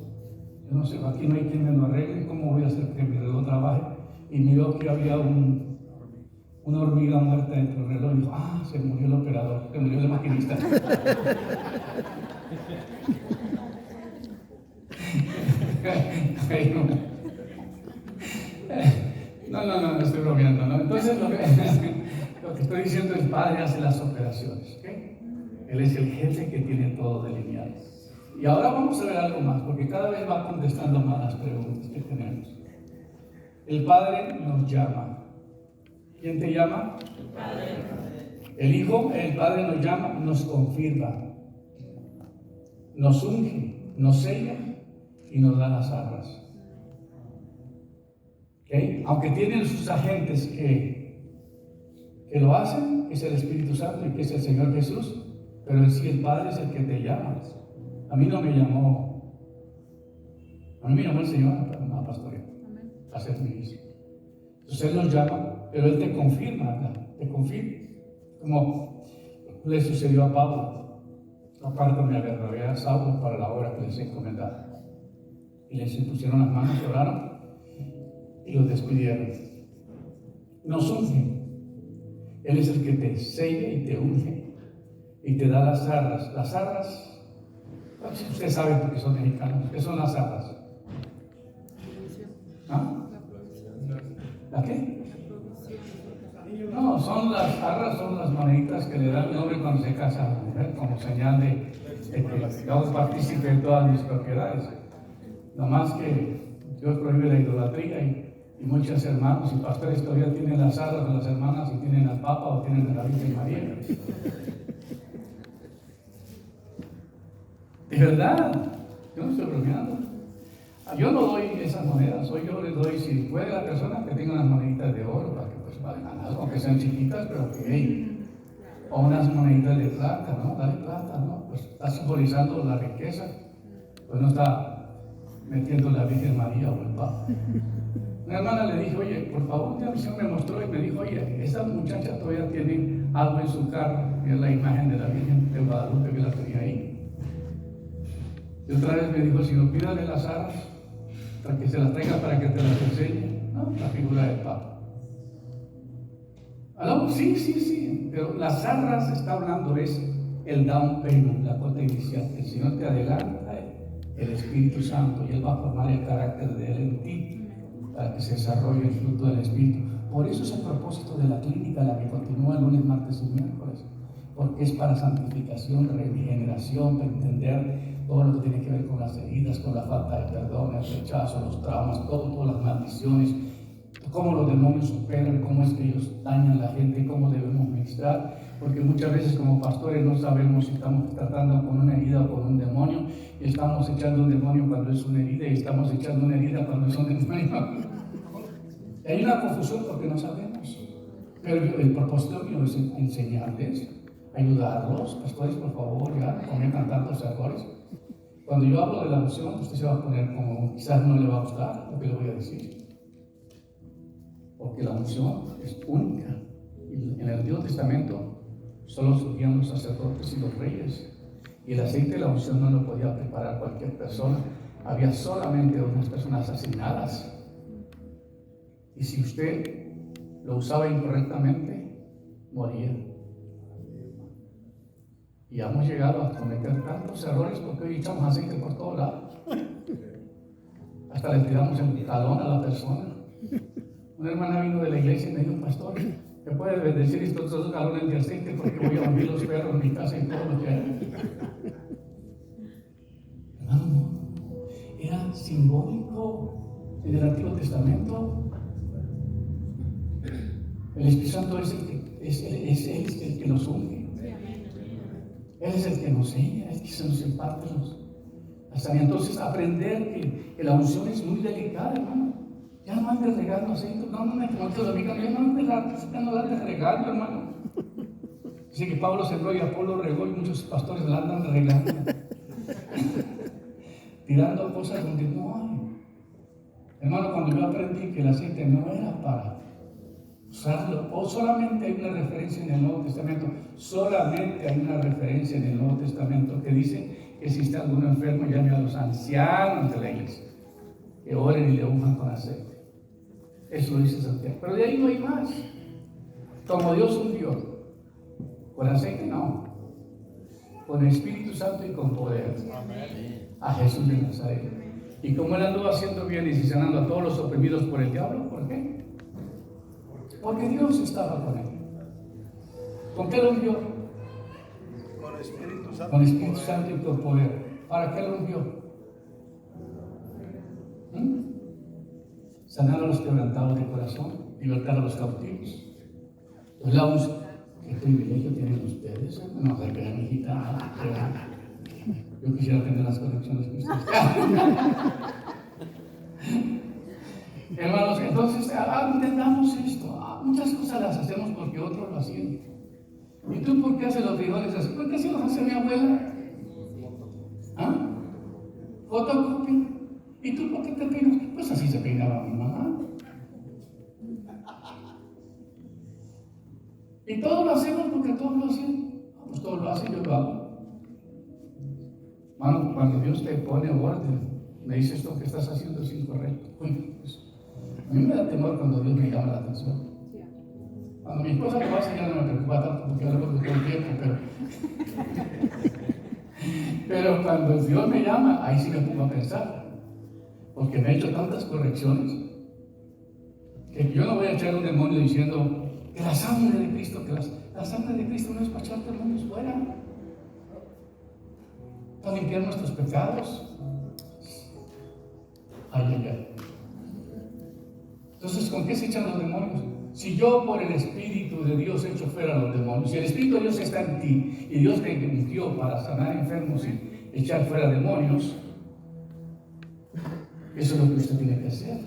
Yo no sé, aquí no hay quien me lo arregle, ¿cómo voy a hacer que mi reloj trabaje? Y miró que había una hormiga muerta dentro del reloj y dijo, se murió el operador, se murió el maquinista. No, estoy bromeando, ¿no? Entonces lo que estoy diciendo, el Padre hace las operaciones, ¿ok? Él es el jefe que tiene todo delineado. Y ahora vamos a ver algo más, porque cada vez va contestando más las preguntas que tenemos. El Padre nos llama. ¿Quién te llama? El Padre. El Hijo, el Padre nos llama, nos confirma, nos unge, nos sella y nos da las arras. ¿Okay? Aunque tienen sus agentes que lo hacen, que es el Espíritu Santo y que es el Señor Jesús, pero en sí el Padre es el que te llama. A mí me llamó el Señor a pastorear, a ser mi hijo. Entonces Él nos llama, pero Él te confirma, ¿verdad? Te confirma, como le sucedió a Pablo. Aparte me agarré a Saulo para la obra que les he encomendado. Y les impusieron las manos, oraron, y los despidieron. Nos unge. Él es el que te sella y te unge y te da las arras. Las arras, usted sabe porque son mexicanos, ¿qué son las arras? ¿Ah? ¿La qué? No, son las arras, son las moneditas que le da el hombre cuando se casa a la mujer, como señal de que yo participe de todas mis propiedades. No más que Dios prohíbe la idolatría y muchos hermanos y pastores todavía tienen las arras de las hermanas y tienen al Papa o tienen a la Virgen María. De verdad, yo no estoy bromeando. Yo no doy esas monedas, yo les doy, si puede la persona que tenga unas moneditas de oro para que pues valgan algo, aunque sean chiquitas, pero que hey, o unas moneditas de plata, ¿no? Dale plata, ¿no? Pues está simbolizando la riqueza, pues no está metiendo la Virgen María o el Papa. Una hermana le dijo, oye, por favor, ya me mostró y me dijo, oye, esa muchacha todavía tiene algo en su carro, que es la imagen de la Virgen de Guadalupe que la tenía ahí. Y otra vez me dijo, si no, pídale las arras para que se las traiga para que te las enseñe, ¿no? La figura del Papa. ¿Aló? Sí, pero las arras está hablando es el down payment, la cuota inicial. El Señor te adelanta el Espíritu Santo y Él va a formar el carácter de Él en ti para que se desarrolle el fruto del Espíritu. Por eso es el propósito de la clínica, la que continúa lunes, martes y miércoles, porque es para santificación, regeneración, para entender todo lo que tiene que ver con las heridas, con la falta de perdón, el rechazo, los traumas, todas las maldiciones, cómo los demonios operan, cómo es que ellos dañan a la gente, cómo debemos ministrar, porque muchas veces como pastores no sabemos si estamos tratando con una herida o con un demonio, y estamos echando un demonio cuando es una herida, y estamos echando una herida cuando es un demonio. Hay una confusión porque no sabemos, pero el propósito mío es enseñarles, ayudarlos. Pastores, por favor, ya cometan tantos errores. Cuando yo hablo de la unción, usted se va a poner como, quizás no le va a gustar lo que le voy a decir, porque la unción es única. En el Antiguo Testamento solo surgían los sacerdotes y los reyes, y el aceite de la unción no lo podía preparar cualquier persona. Había solamente unas personas asignadas, y si usted lo usaba incorrectamente, moría. Y hemos llegado a cometer tantos errores porque hoy echamos aceite por todos lados. Hasta le tiramos el talón a la persona. Una hermana vino de la iglesia y me dijo, pastor, ¿me puede bendecir estos 2 galones de aceite porque voy a hundir los perros en mi casa y todo lo que hay? Hermano, era simbólico en el Antiguo Testamento. El Espíritu Santo es el que nos unge. Él es el que nos enseña, es el que se nos imparte hasta entonces aprender que la unción es muy delicada, hermano. Ya no andes regando aceite, no me conozco la amiga, ya no la andes regando, hermano. Dice que Pablo sembró y Apolo regó y muchos pastores la andan regando. Tirando cosas donde no hay. Hermano, cuando yo aprendí que el aceite no era para usarlo, o solamente hay una referencia en el Nuevo Testamento, solamente hay una referencia en el Nuevo Testamento que dice que si está alguno enfermo, llame a los ancianos de la iglesia, que oren y le unjan con aceite. Eso lo dice Santiago. Pero de ahí no hay más. Como Dios ungió, con aceite no, con el Espíritu Santo y con poder, a Jesús de Nazaret. Y como Él anduvo haciendo bien y sanando a todos los oprimidos por el diablo, ¿por qué? Porque Dios estaba con él. ¿Con qué lo ungió? Con Espíritu Santo. Con Espíritu Santo y con poder. ¿Para qué lo ungió? Sanar a los quebrantados de corazón, libertar a los cautivos. Pues la unción, ¿qué privilegio tienen ustedes? No se crean, hijita. Yo quisiera tener las conexiones que ustedes. Hermanos, entonces entendamos esto. Muchas cosas las hacemos porque otros lo hacían. ¿Y tú por qué haces los frijoles así? ¿Por qué así los hace mi abuela? ¿Ah? Fotocopia. ¿Y tú por qué te peinas? Pues así se peinaba mi mamá. Y todos lo hacemos porque todos lo hacen. Pues todos lo hacen, yo lo hago. Mano, cuando Dios te pone orden, me dice esto que estás haciendo es incorrecto. Uy, pues, A mí me da temor cuando Dios me llama la atención. Cuando mi esposa lo hace ya no me preocupa tanto porque yo lo hago todo el tiempo, pero cuando Dios me llama, ahí sí me pongo a pensar. Porque me ha hecho tantas correcciones que yo no voy a echar un demonio diciendo que la sangre de Cristo, que la sangre de Cristo no es para echar demonios fuera, para limpiar nuestros pecados. Ay, ay, ay. Entonces, ¿con qué se echan los demonios? Si yo por el Espíritu de Dios echo fuera a los demonios, si el Espíritu de Dios está en ti y Dios te ungió para sanar enfermos y echar fuera demonios, eso es lo que usted tiene que hacer.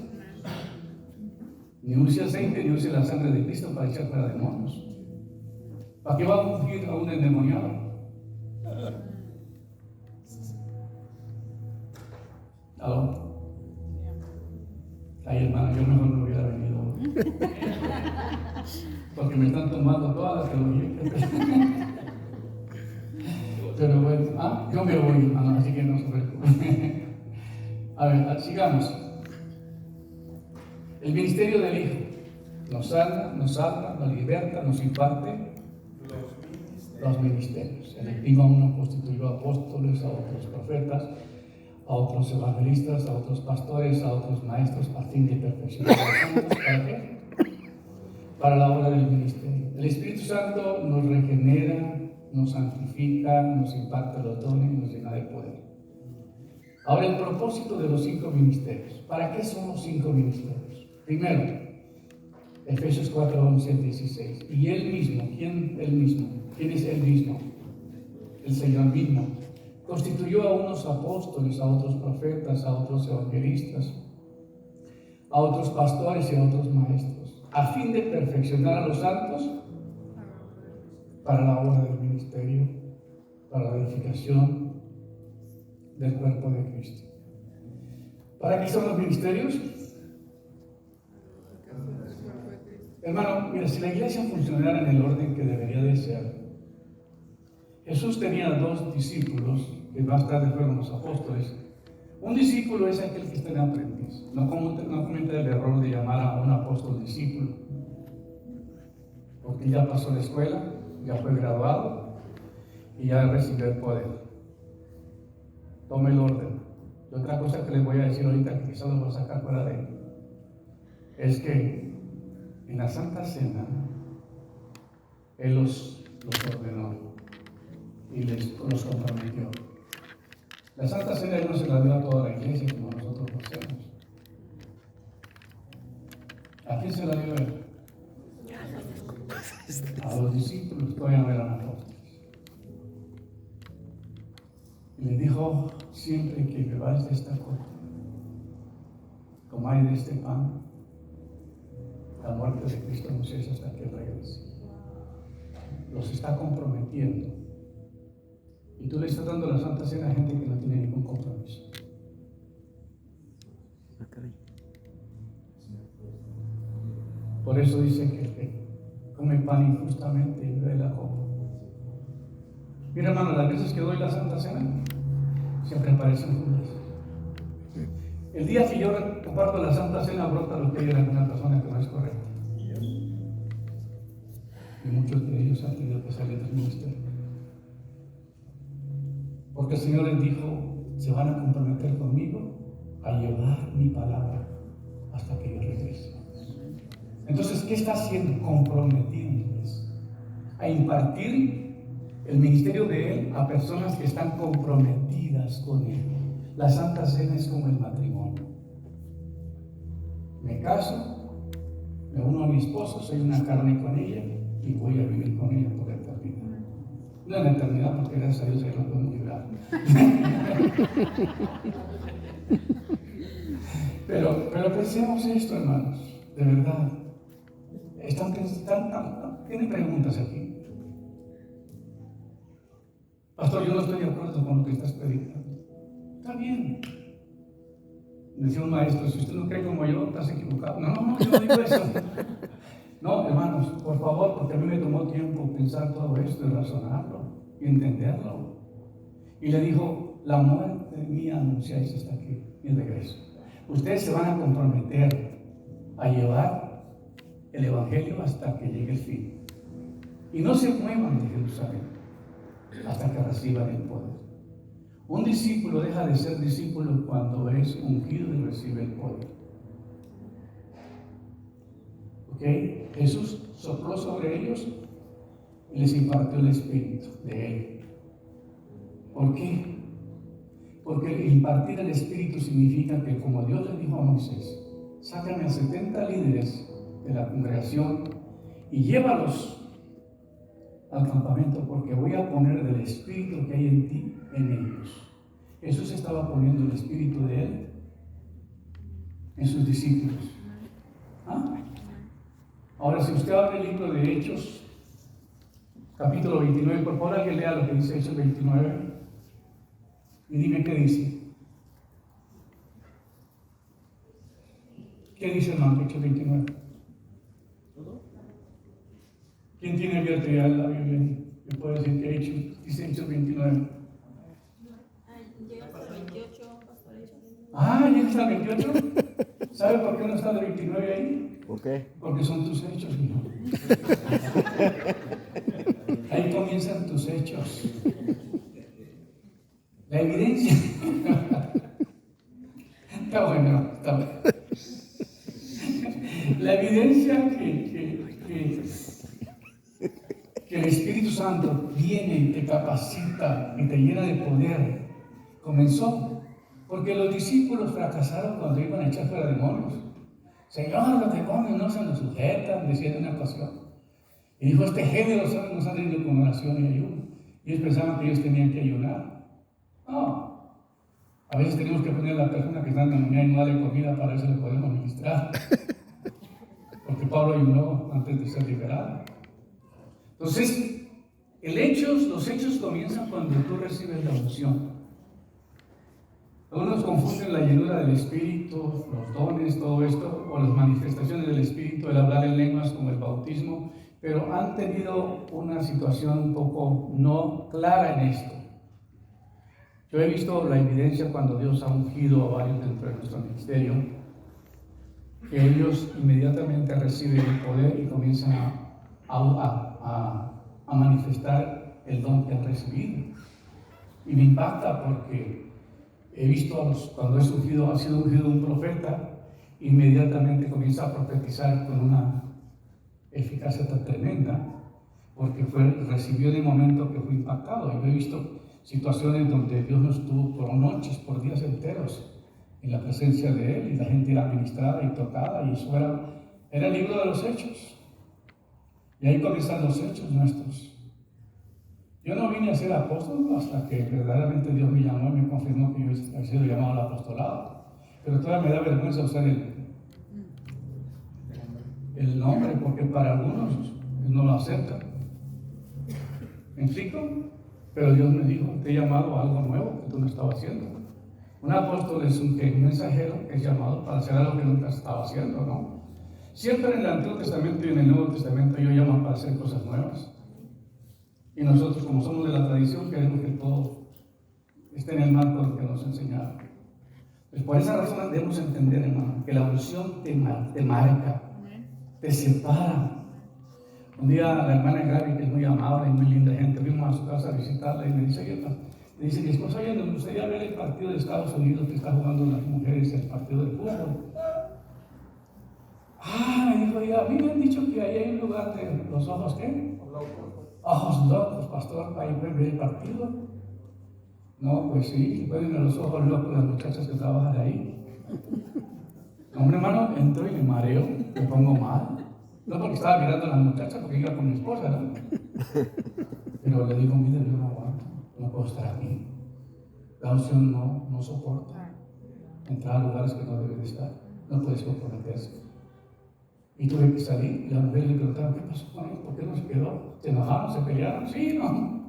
Ni use aceite ni use la sangre de Cristo para echar fuera demonios. ¿Para qué va a ungir a un endemoniado? ¿Aló? Ay, hermano, yo mejor no hubiera venido hoy. Porque me están tomando toda la teología. Pero bueno, yo me voy, hermano, así que no se preocupen. A ver, sigamos. El ministerio del Hijo nos sana, nos salva, nos liberta, nos imparte los ministerios. El Espíritu uno constituyó apóstoles, a otros profetas, a otros evangelistas, a otros pastores, a otros maestros, a fin de perfeccionar a los santos. ¿Para qué? Para la obra del ministerio. El Espíritu Santo nos regenera, nos santifica, nos imparte los dones y nos llena de poder. Ahora, el propósito de los 5 ministerios. ¿Para qué son los 5 ministerios? Primero, Efesios 4, 11 al 16. Y Él mismo, ¿quién Él mismo? ¿Quién es Él mismo? El Señor mismo. Constituyó a unos apóstoles, a otros profetas, a otros evangelistas, a otros pastores y a otros maestros, a fin de perfeccionar a los santos para la obra del ministerio, para la edificación del cuerpo de Cristo. ¿Para qué son los ministerios? Hermano, mira, si la iglesia funcionara en el orden que debería de ser, Jesús tenía 2 discípulos, que más tarde fueron los apóstoles. Un discípulo es aquel que está en aprendiz. No cometa el error de llamar a un apóstol discípulo, porque ya pasó la escuela, ya fue graduado y ya recibió el poder. Tome el orden. Y otra cosa que les voy a decir ahorita, que quizás lo voy a sacar fuera de él, es que en la Santa Cena Él los ordenó y los comprometió. La Santa Cena Él no se la dio a toda la iglesia como nosotros lo hacemos. ¿A quién se la dio Él? A los discípulos, todavía no eran apóstoles. Y les dijo: siempre que bebáis de esta copa, comáis de este pan, la muerte de Cristo no cesa hasta que Él regrese. Los está comprometiendo. Y tú le estás dando la Santa Cena a gente que no tiene ningún compromiso. Por eso dice que el que come pan injustamente y bebe la copa. Mira, hermano, las veces que doy la Santa Cena, siempre aparecen Judas. El día que yo comparto la Santa Cena, brota lo que hay en alguna persona que no es correcta. Y muchos de ellos han tenido que salir del ministerio. Porque el Señor les dijo: se van a comprometer conmigo a llevar mi palabra hasta que yo regrese. Entonces, ¿qué está haciendo? Comprometiéndoles a impartir el ministerio de Él a personas que están comprometidas con Él. La Santa Cena es como el matrimonio. Me caso, me uno a mi esposo, soy una carne con ella y voy a vivir con ella por la eternidad. No en la eternidad, porque gracias a Dios ahí lo podemos librar. pero pensemos esto, hermanos, de verdad. ¿Tienen preguntas aquí? Pastor, yo no estoy de acuerdo con lo que estás predicando. Está bien. Decía un maestro: si usted no cree como yo, estás equivocado. No, yo no digo eso. No, hermanos, por favor, porque a mí me tomó tiempo pensar todo esto y razonarlo y entenderlo. Y le dijo: la muerte mía anunciáis hasta aquí, mi regreso. Ustedes se van a comprometer a llevar el Evangelio hasta que llegue el fin. Y no se muevan de Jerusalén hasta que reciban el poder. Un discípulo deja de ser discípulo cuando es ungido y recibe el poder. ¿Ok? Jesús sopló sobre ellos y les impartió el Espíritu de Él. ¿Por qué? Porque impartir el Espíritu significa que, como Dios le dijo a Moisés, sácame a 70 líderes de la congregación y llévalos al campamento, porque voy a poner del Espíritu que hay en ti, en ellos. Jesús estaba poniendo el Espíritu de Él en sus discípulos. ¿Ah? Ahora, si usted abre el libro de Hechos, capítulo 29, por favor, alguien lea lo que dice Hechos 29 y dime qué dice. ¿Qué dice, hermano, Hechos 29? ¿Quién tiene abierto ya la Biblia? ¿Me puede decir que dice Hechos 29? Llega hasta el 28, pastor Hechos. ¿Llega hasta el 28? ¿Sabe por qué no está el 29 ahí? ¿Por qué? Porque son tus hechos, hijo. Ahí comienzan tus hechos. La evidencia. Está bueno, está bueno. La evidencia que el Espíritu Santo viene y te capacita y te llena de poder comenzó porque los discípulos fracasaron cuando iban a echar fuera demonios. Señor, los demonios no se nos sujetan, decía en una ocasión. Y dijo, este género nos han ido con oración y ayuno. Y ellos pensaban que ellos tenían que ayunar. No. A veces tenemos que poner a la persona que está en la mañana y no darle comida para eso le podemos ministrar. Porque Pablo ayunó antes de ser liberado. Entonces, los hechos comienzan cuando tú recibes la unción. Algunos confunden la llenura del Espíritu, los dones, todo esto, o las manifestaciones del Espíritu, el hablar en lenguas como el bautismo, pero han tenido una situación un poco no clara en esto. Yo he visto la evidencia cuando Dios ha ungido a varios dentro de nuestro ministerio, que ellos inmediatamente reciben el poder y comienzan a manifestar el don que han recibido. Y me impacta porque he visto cuando ha sido ungido un profeta, inmediatamente comienza a profetizar con una eficacia tan tremenda, porque recibió en el momento que fue impactado. Y yo he visto situaciones donde Dios nos tuvo por noches, por días enteros, en la presencia de Él, y la gente era ministrada y tocada, y eso era el libro de los Hechos. Y ahí comienzan los hechos nuestros. Yo no vine a ser apóstol hasta que verdaderamente Dios me llamó y me confirmó que yo había sido llamado al apostolado. Pero todavía me da vergüenza usar el nombre, porque para algunos no lo aceptan. ¿Me explico? Pero Dios me dijo, te he llamado a algo nuevo que tú no estabas haciendo. Un apóstol es un mensajero que es llamado para hacer algo que nunca estaba haciendo, ¿no? Siempre en el Antiguo Testamento y en el Nuevo Testamento yo llamo para hacer cosas nuevas. Y nosotros, como somos de la tradición, queremos que todo esté en el marco de lo que nos enseñaron. Pues por esa razón debemos entender, hermano, que la unción te marca, te separa. Un día la hermana Gaby, que es muy amable y muy linda gente, fuimos a su casa a visitarla y me dice mi esposa, oye, nos gustaría ver el partido de Estados Unidos que está jugando las mujeres, el partido de fútbol. Me dijo ella, a mí me han dicho que ahí hay un lugar de los ojos, ¿qué? Ojos locos, pastor, ahí pueden ver el partido. No, pues sí, pueden ver los ojos locos las muchachas que trabajan ahí. Hombre, hermano, entro y me mareo, me pongo mal. No porque estaba mirando a las muchachas, porque iba con mi esposa, ¿no? Pero le digo, mira, yo no aguanto, no puedo estar aquí. La unción no soporta entrar a lugares que no debe de estar, no puedes comprometerse. Y tuve que salir y la mujer le preguntaron, ¿qué pasó con él? ¿Por qué no se quedó? ¿Se enojaron? ¿Se pelearon? Sí, no.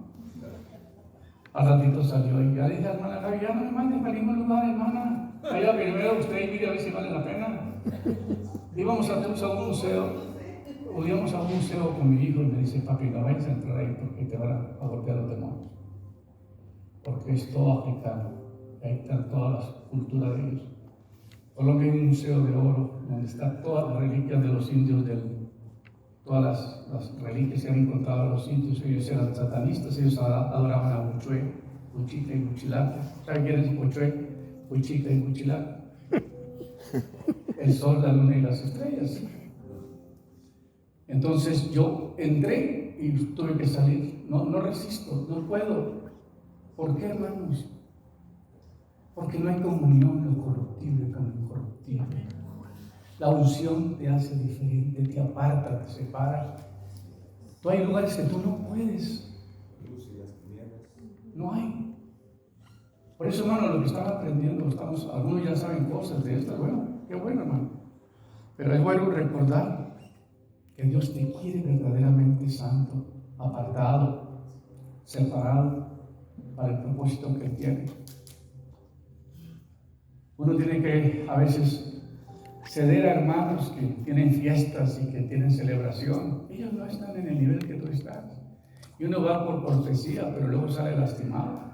Al ratito salió y ya dije, hermana, ya no me mandes para ningún lugar, hermana. Vaya primero usted y mire a ver si vale la pena. Íbamos a un museo, o íbamos a un museo con mi hijo y me dice, papi, no vayas a entrar ahí porque te van a golpear los demonios. Porque es todo africano, ahí están todas las culturas de ellos. Colombia hay un museo de oro donde están todas las reliquias de los indios, todas las reliquias que han encontrado a los indios. Ellos eran satanistas, ellos adoraban a Huichue, Huichica y Huichilaca. ¿Saben quién es Huichue, Huichica y Huichilaca? El sol, la luna y las estrellas. Entonces yo entré y tuve que salir. No resisto, no puedo. ¿Por qué, hermanos? Porque no hay comunión en lo corruptible con lo incorruptible. La unción te hace diferente, te aparta, te separa. Tú hay lugares que tú no puedes. No hay. Por eso, hermano, lo que estamos aprendiendo, algunos ya saben cosas de esto. Bueno, qué bueno, hermano. Pero es bueno recordar que Dios te quiere verdaderamente santo, apartado, separado para el propósito que Él tiene. Uno tiene que a veces ceder a hermanos que tienen fiestas y que tienen celebración. Ellos no están en el nivel que tú estás. Y uno va por cortesía, pero luego sale lastimado.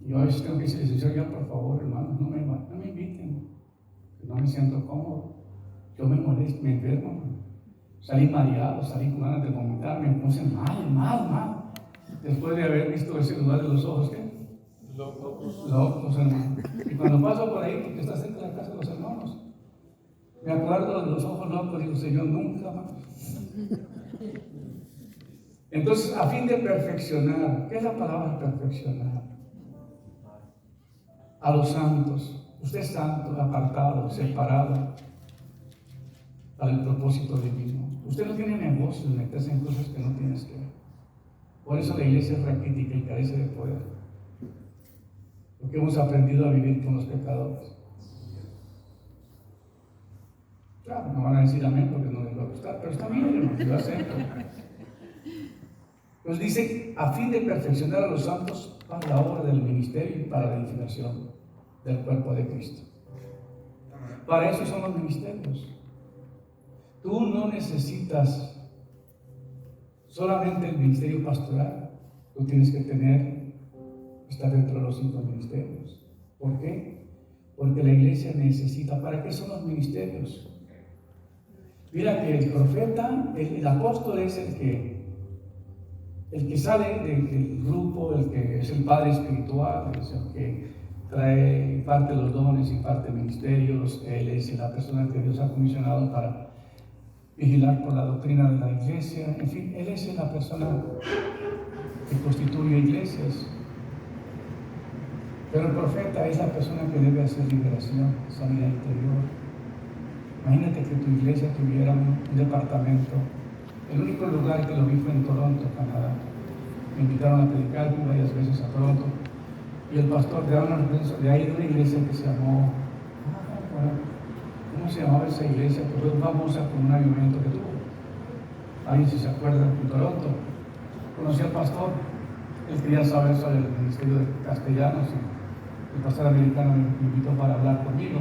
Yo a veces tengo que decir, Señor, ya por favor, hermanos, no me inviten. No me siento cómodo. Yo me molesto, me enfermo. Salí mareado, salí con ganas de vomitar, me puse mal. Después de haber visto ese lugar de los ojos, ¿qué? Locos, hermano. Y cuando paso por ahí, porque está cerca de la casa de los hermanos, me acuerdo de los ojos locos y digo, Señor, nunca más. Entonces, a fin de perfeccionar, ¿qué es la palabra perfeccionar? A los santos. Usted es santo, apartado, separado para el propósito divino. Usted no tiene negocio de meterse en cosas que no tienes que ver. Por eso la iglesia es raquítica y carece de poder. Porque hemos aprendido a vivir con los pecadores. Claro, no van a decir amén porque no les va a gustar, pero está bien, hermano, yo acepto. Nos dice, a fin de perfeccionar a los santos para la obra del ministerio y para la edificación del cuerpo de Cristo. Para eso son los ministerios. Tú no necesitas solamente el ministerio pastoral, tú tienes que estar dentro de los 5 ministerios. ¿Por qué? Porque la iglesia necesita. ¿Para qué son los ministerios? Mira que el profeta, el apóstol es el que sale del grupo, el que es el padre espiritual, es el que trae parte de los dones y parte de ministerios. Él es la persona que Dios ha comisionado para vigilar por la doctrina de la iglesia. En fin, él es la persona que constituye iglesias. Pero el profeta es la persona que debe hacer liberación, sanidad interior. Imagínate que tu iglesia tuviera un departamento. El único lugar que lo vi fue en Toronto, Canadá. Me invitaron a predicar varias veces a Toronto. Y el pastor de ahí de una iglesia que se llamó, ¿cómo se llamaba esa iglesia? Que fue famosa por un avivamiento que tuvo. Alguien si se acuerda, en Toronto. Conocí al pastor. Él quería saber sobre el ministerio de castellanos. El pastor americano me invitó para hablar conmigo.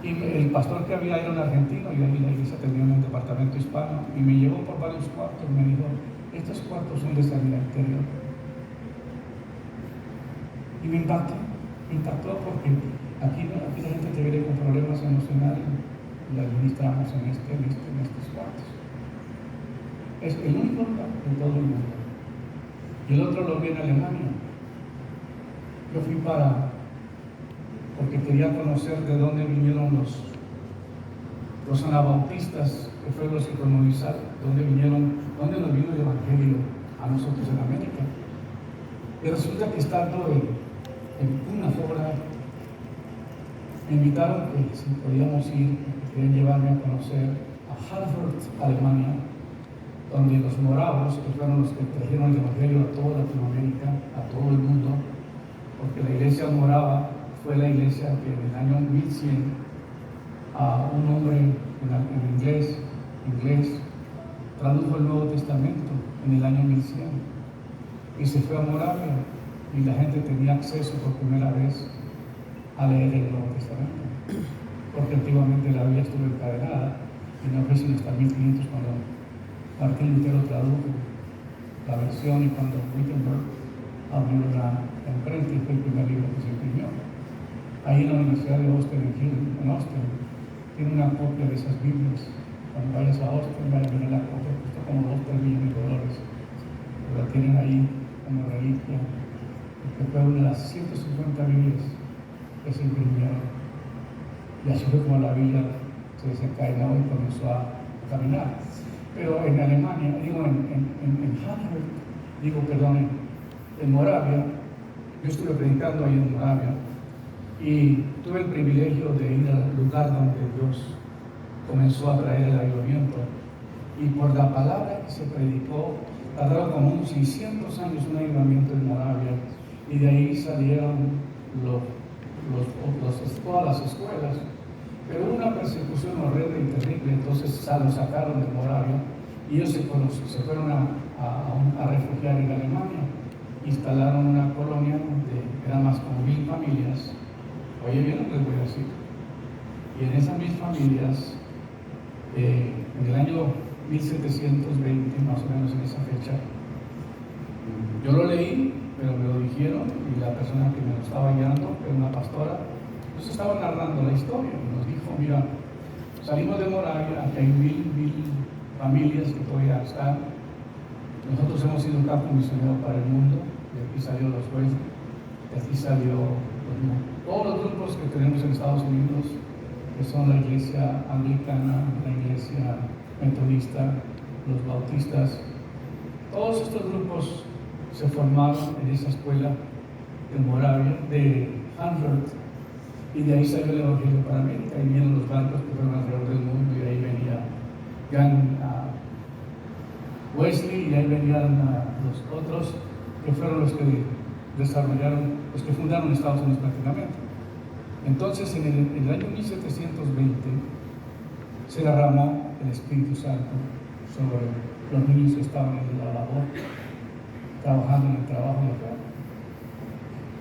Y el pastor que había era un argentino y ahí la iglesia tenía un departamento hispano. Y me llevó por varios cuartos y me dijo, estos cuartos son de sanidad interior. Y me impactó porque aquí la gente te viene con problemas emocionales y la administramos en estos cuartos. Es el único lugar en todo el mundo. Y el otro lo vi en Alemania. Yo fui porque quería conocer de dónde vinieron los anabautistas, que fueron los que colonizaron, dónde nos vino el Evangelio a nosotros en América. Y resulta que estando en una hora, me invitaron que si podíamos ir, querían llevarme a conocer a Harvard, Alemania, donde los moravos, que fueron los que trajeron el Evangelio a toda Latinoamérica, a todo el mundo, porque la iglesia morava fue la iglesia que en el año 1100 a un hombre en inglés tradujo el Nuevo Testamento en el año 1100 y se fue a Moravia y la gente tenía acceso por primera vez a leer el Nuevo Testamento, porque antiguamente la Biblia estuvo encadenada y no fue sino hasta 1500 cuando Martín Lutero tradujo la versión y cuando Wittenberg abrió la imprenta y fue el primer libro que se imprimió. ahí en la Universidad de Austin, en Austin, tiene una copia de esas Biblias. Cuando vayas a Austin, vaya a ver la copia, cuesta como $2-3 millones. La tienen ahí como reliquia, que fue una de las 150 Biblias que se imprimieron. Y así fue como la Biblia se desencadenó y comenzó a caminar. Pero en Alemania, en Moravia, yo estuve predicando ahí en Moravia y tuve el privilegio de ir al lugar donde Dios comenzó a traer el avivamiento. Y por la palabra que se predicó, tardaron como unos 600 años un avivamiento en Moravia, y de ahí salieron todas las escuelas. Pero hubo una persecución horrenda y terrible, entonces los sacaron de Moravia y ellos se fueron a refugiar en Alemania. Instalaron una colonia donde eran más como 1000 familias. Oye, bien lo que les voy a decir. Y en esas 1000 familias, en el año 1720, más o menos en esa fecha, yo lo leí, pero me lo dijeron, y la persona que me lo estaba guiando, que era una pastora, nos estaba narrando la historia y nos dijo: mira, salimos de Moravia, aquí hay 1000 familias que todavía están. Nosotros hemos sido un campo misionero para el mundo, de aquí salió los jueces, de aquí salió todos los grupos que tenemos en Estados Unidos, que son la iglesia anglicana, la iglesia metodista, los bautistas. Todos estos grupos se formaron en esa escuela de Moravia, de Hanford, y de ahí salió el Evangelio para América. Y vinieron los barcos que fueron alrededor del mundo, y de ahí venía John Wesley, y de ahí venían los otros que fueron los que desarrollaron, los que fundaron Estados Unidos prácticamente. Entonces, en el año 1720 se derramó el Espíritu Santo sobre los niños que estaban en la labor, trabajando en el trabajo local.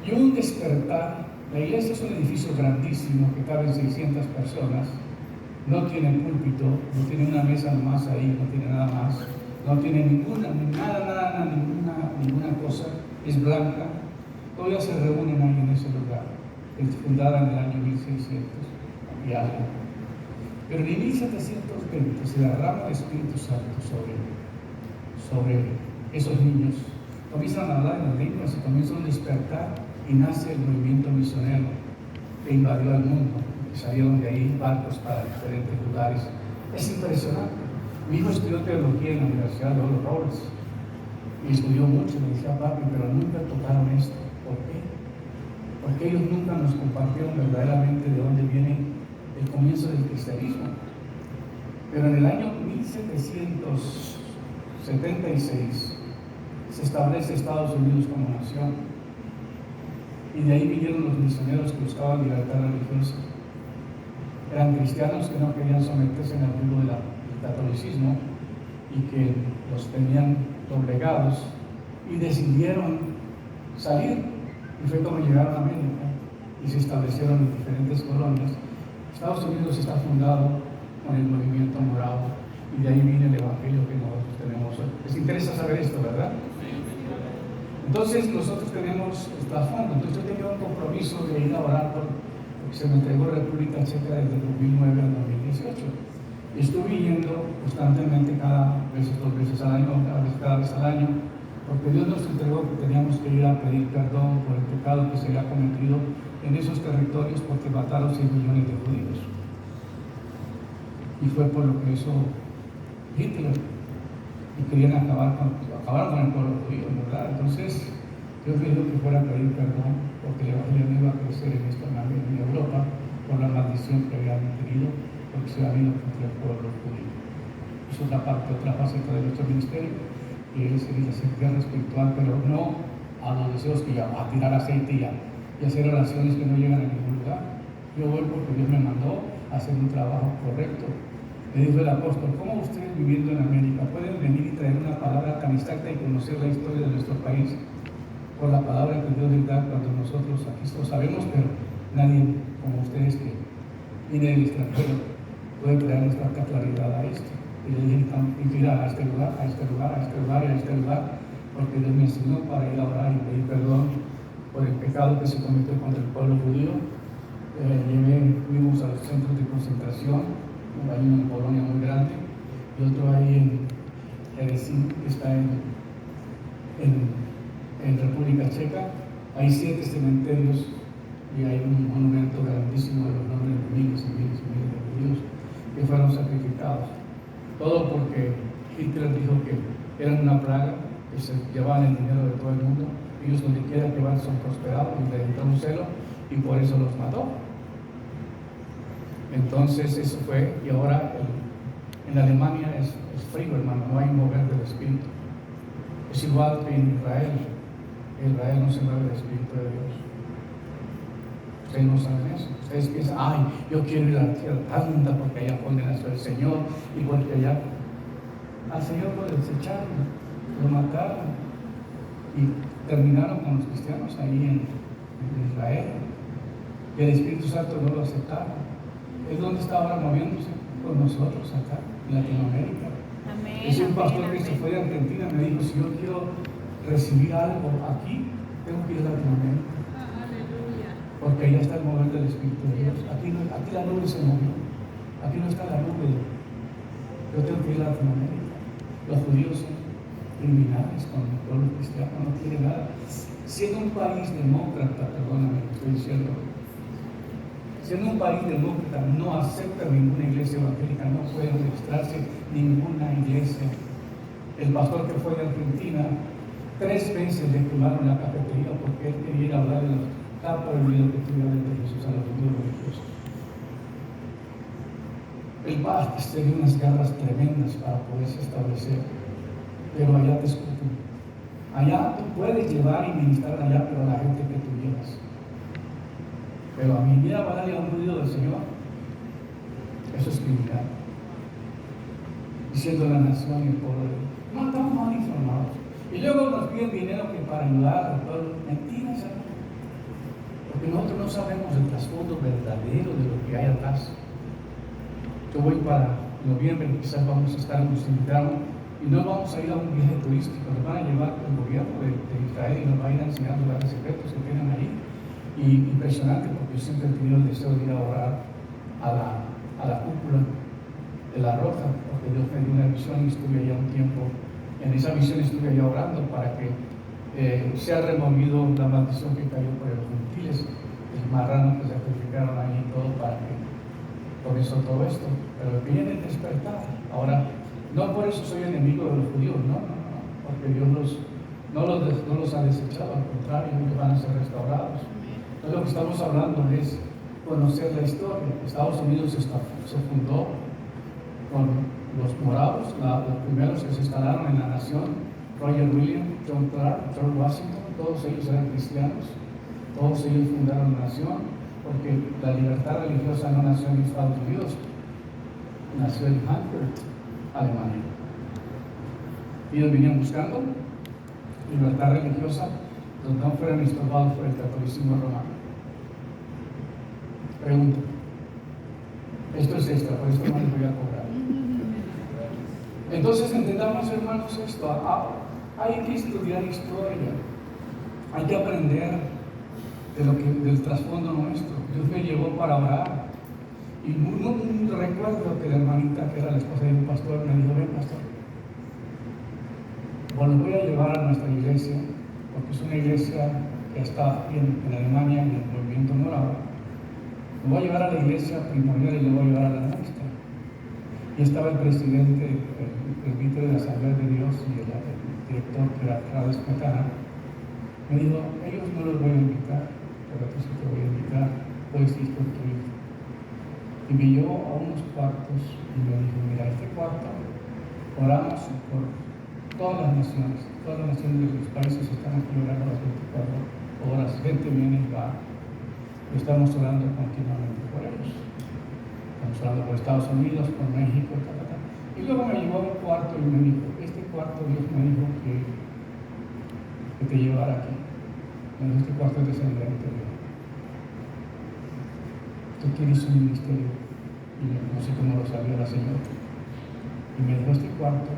Y un despertar. La iglesia es un edificio grandísimo que caben 600 personas, no tiene púlpito, no tiene una mesa más ahí, no tiene nada más, no tiene ninguna cosa, es blanca. Todavía se reúnen ahí en ese lugar, es fundada en el año 1600 y algo. Pero en 1720 se derrama el Espíritu Santo sobre esos niños. Comienzan a hablar en las lenguas y comienzan a despertar, y nace el movimiento misionero que invadió el mundo, y salieron de ahí barcos para diferentes lugares. Es impresionante. Mi hijo estudió teología en la Universidad de Oral Roberts y estudió mucho. Me decía: papi, pero nunca tocaron esto. ¿Por qué? Porque ellos nunca nos compartieron verdaderamente de dónde viene el comienzo del cristianismo. Pero en el año 1776 se establece Estados Unidos como nación, y de ahí vinieron los misioneros que buscaban libertad religiosa. Eran cristianos que no querían someterse en el yugo del catolicismo y que los tenían doblegados, y decidieron salir, y fue como llegaron a América y se establecieron en diferentes colonias. Estados Unidos está fundado con el movimiento morado, y de ahí viene el evangelio que nosotros tenemos hoy. ¿Les interesa saber esto, verdad? Entonces nosotros tenemos trasfondo. Entonces yo tenía un compromiso de ir a orar porque se me entregó República Checa desde 2009 al 2018. Y estuve yendo constantemente, cada vez, 2 veces al año, cada vez al año, porque Dios nos entregó que teníamos que ir a pedir perdón por el pecado que se había cometido en esos territorios, porque mataron 6 millones de judíos. Y fue por lo que hizo Hitler, y querían acabar con el pueblo judío, ¿verdad? Entonces Dios me dijo que fuera a pedir perdón, porque el evangelio no iba a crecer en Europa por la maldición que habían tenido, porque se había habido contra el pueblo judío. Es otra faceta de nuestro ministerio, que es hacer guerra espiritual, pero no a los deseos que ya a tirar aceite y hacer oraciones que no llegan a ningún lugar. Yo voy porque Dios me mandó a hacer un trabajo correcto. Le dijo el apóstol: ¿cómo ustedes viviendo en América pueden venir y traer una palabra tan exacta y conocer la historia de nuestro país por la palabra que Dios les da, cuando nosotros aquí lo sabemos, pero nadie como ustedes que viene del extranjero puede traer tanta claridad a esto? Y le dije: inclinar a este lugar, a este lugar, a este lugar y a este lugar, porque Dios me enseñó para ir a orar y pedir perdón por el pecado que se cometió contra el pueblo judío, fuimos a los centros de concentración, hay uno en Polonia muy grande y otro ahí en Jerezín, que está en República Checa. Hay 7 cementerios y hay un monumento grandísimo de los nombres de miles y miles y miles de judíos que fueron sacrificados. Todo porque Hitler dijo que eran una plaga, que se llevaban el dinero de todo el mundo. Ellos donde quiera que van son prosperados y le entró un celo y por eso los mató. Entonces eso fue, y ahora en Alemania es frío, hermano, no hay mover del Espíritu. Es igual que en Israel. En Israel no se mueve el Espíritu de Dios. Ustedes no saben eso. Ustedes piensan, ay, yo quiero ir a la tierra santa porque allá ponen a el Señor y porque allá al Señor lo desecharon, lo mataron y terminaron con los cristianos ahí en Israel. Y el Espíritu Santo no lo aceptaron. Es donde está ahora moviéndose con nosotros acá en Latinoamérica. Amén. Es un pastor amén, que se amén. fue de Argentina, me dijo, si yo quiero recibir algo aquí, tengo que ir a Latinoamérica. Aleluya. Porque allá está el mover del Espíritu de Dios. Aquí la nube se movió. Aquí no está la nube. Yo tengo que ir a Latinoamérica. Los judíos son criminales con el pueblo cristiano, no quieren nada. Siendo un país demócrata, perdóname, estoy diciendo, siendo un país demócrata, no acepta ninguna iglesia evangélica, no puede registrarse ninguna iglesia. El pastor que fue de Argentina, 3 veces le quemaron la cafetería porque él quería ir a hablar de los está prohibido que estuvieran de Jesús a los judíos religiosos. El paz tenía unas garras tremendas para poderse establecer, pero allá te escupen. Allá tú puedes llevar y ministrar allá, pero a la gente que tú llevas. Pero a mí, mira, para a un judío del Señor, eso es criminal. Diciendo la nación y el pueblo de Dios. No estamos mal informados. Y luego nos piden dinero que para ayudar al pueblo. Mentiras, hermano. Porque nosotros no sabemos el trasfondo verdadero de lo que hay atrás. Yo voy para noviembre, quizás vamos a estar, nos invitaron, y no vamos a ir a un viaje turístico, nos van a llevar el gobierno de Israel y nos va a ir a enseñar lugares secretos que tienen ahí. Y impresionante, porque yo siempre he tenido el deseo de ir a orar a la cúpula de la roca, porque Dios me dio una visión y estuve allá un tiempo. En esa visión estuve allá orando para que se ha removido la maldición que cayó por los gentiles, el marrano que sacrificaron ahí y todo, para que comenzó todo esto. Pero viene el despertar. Ahora, no por eso soy enemigo de los judíos, no, porque Dios no los ha desechado, al contrario, ellos van a ser restaurados. Entonces, lo que estamos hablando es conocer la historia. Estados Unidos se fundó con los morados, los primeros que se instalaron en la nación. Roger Williams, John Clark, George Washington, todos ellos eran cristianos, todos ellos fundaron la nación, porque la libertad religiosa no nació en Estados Unidos, nació en Frankfurt, Alemania. Ellos venían buscando libertad religiosa, donde no fueran estorbados por el catolicismo romano. Pregunta. Esto es extra, por esto no les voy a cobrar. Entonces entendamos, hermanos, esto. Hay que estudiar historia, hay que aprender del trasfondo nuestro. Dios me llevó para orar. Y recuerdo que la hermanita, que era la esposa de un pastor, me dijo: ven, pastor, bueno, voy a llevar a nuestra iglesia, porque es una iglesia que está aquí en Alemania, en el movimiento morado. Lo voy a llevar a la iglesia primordial y lo voy a llevar a la nuestra. Y estaba el presidente, el presbítero de la Asamblea de Dios y el director, que era Carlos Catana. Me dijo: ellos no los voy a invitar, pero tú sí te voy a invitar, puedes ir con tu hijo. Y me llevó a unos cuartos y me dijo: mira, este cuarto oramos por todas las naciones de los países están aquí orando las 24 horas, gente viene y va. Estamos orando continuamente por ellos. Estamos orando por Estados Unidos, por México, Y luego me llevó a un cuarto y me dijo: este cuarto Dios me dijo que te llevara aquí. Me dijo: este cuarto es de sanidad interior. Tú tienes un ministerio. Y no sé cómo lo sabía la señora. Y me dijo: este cuarto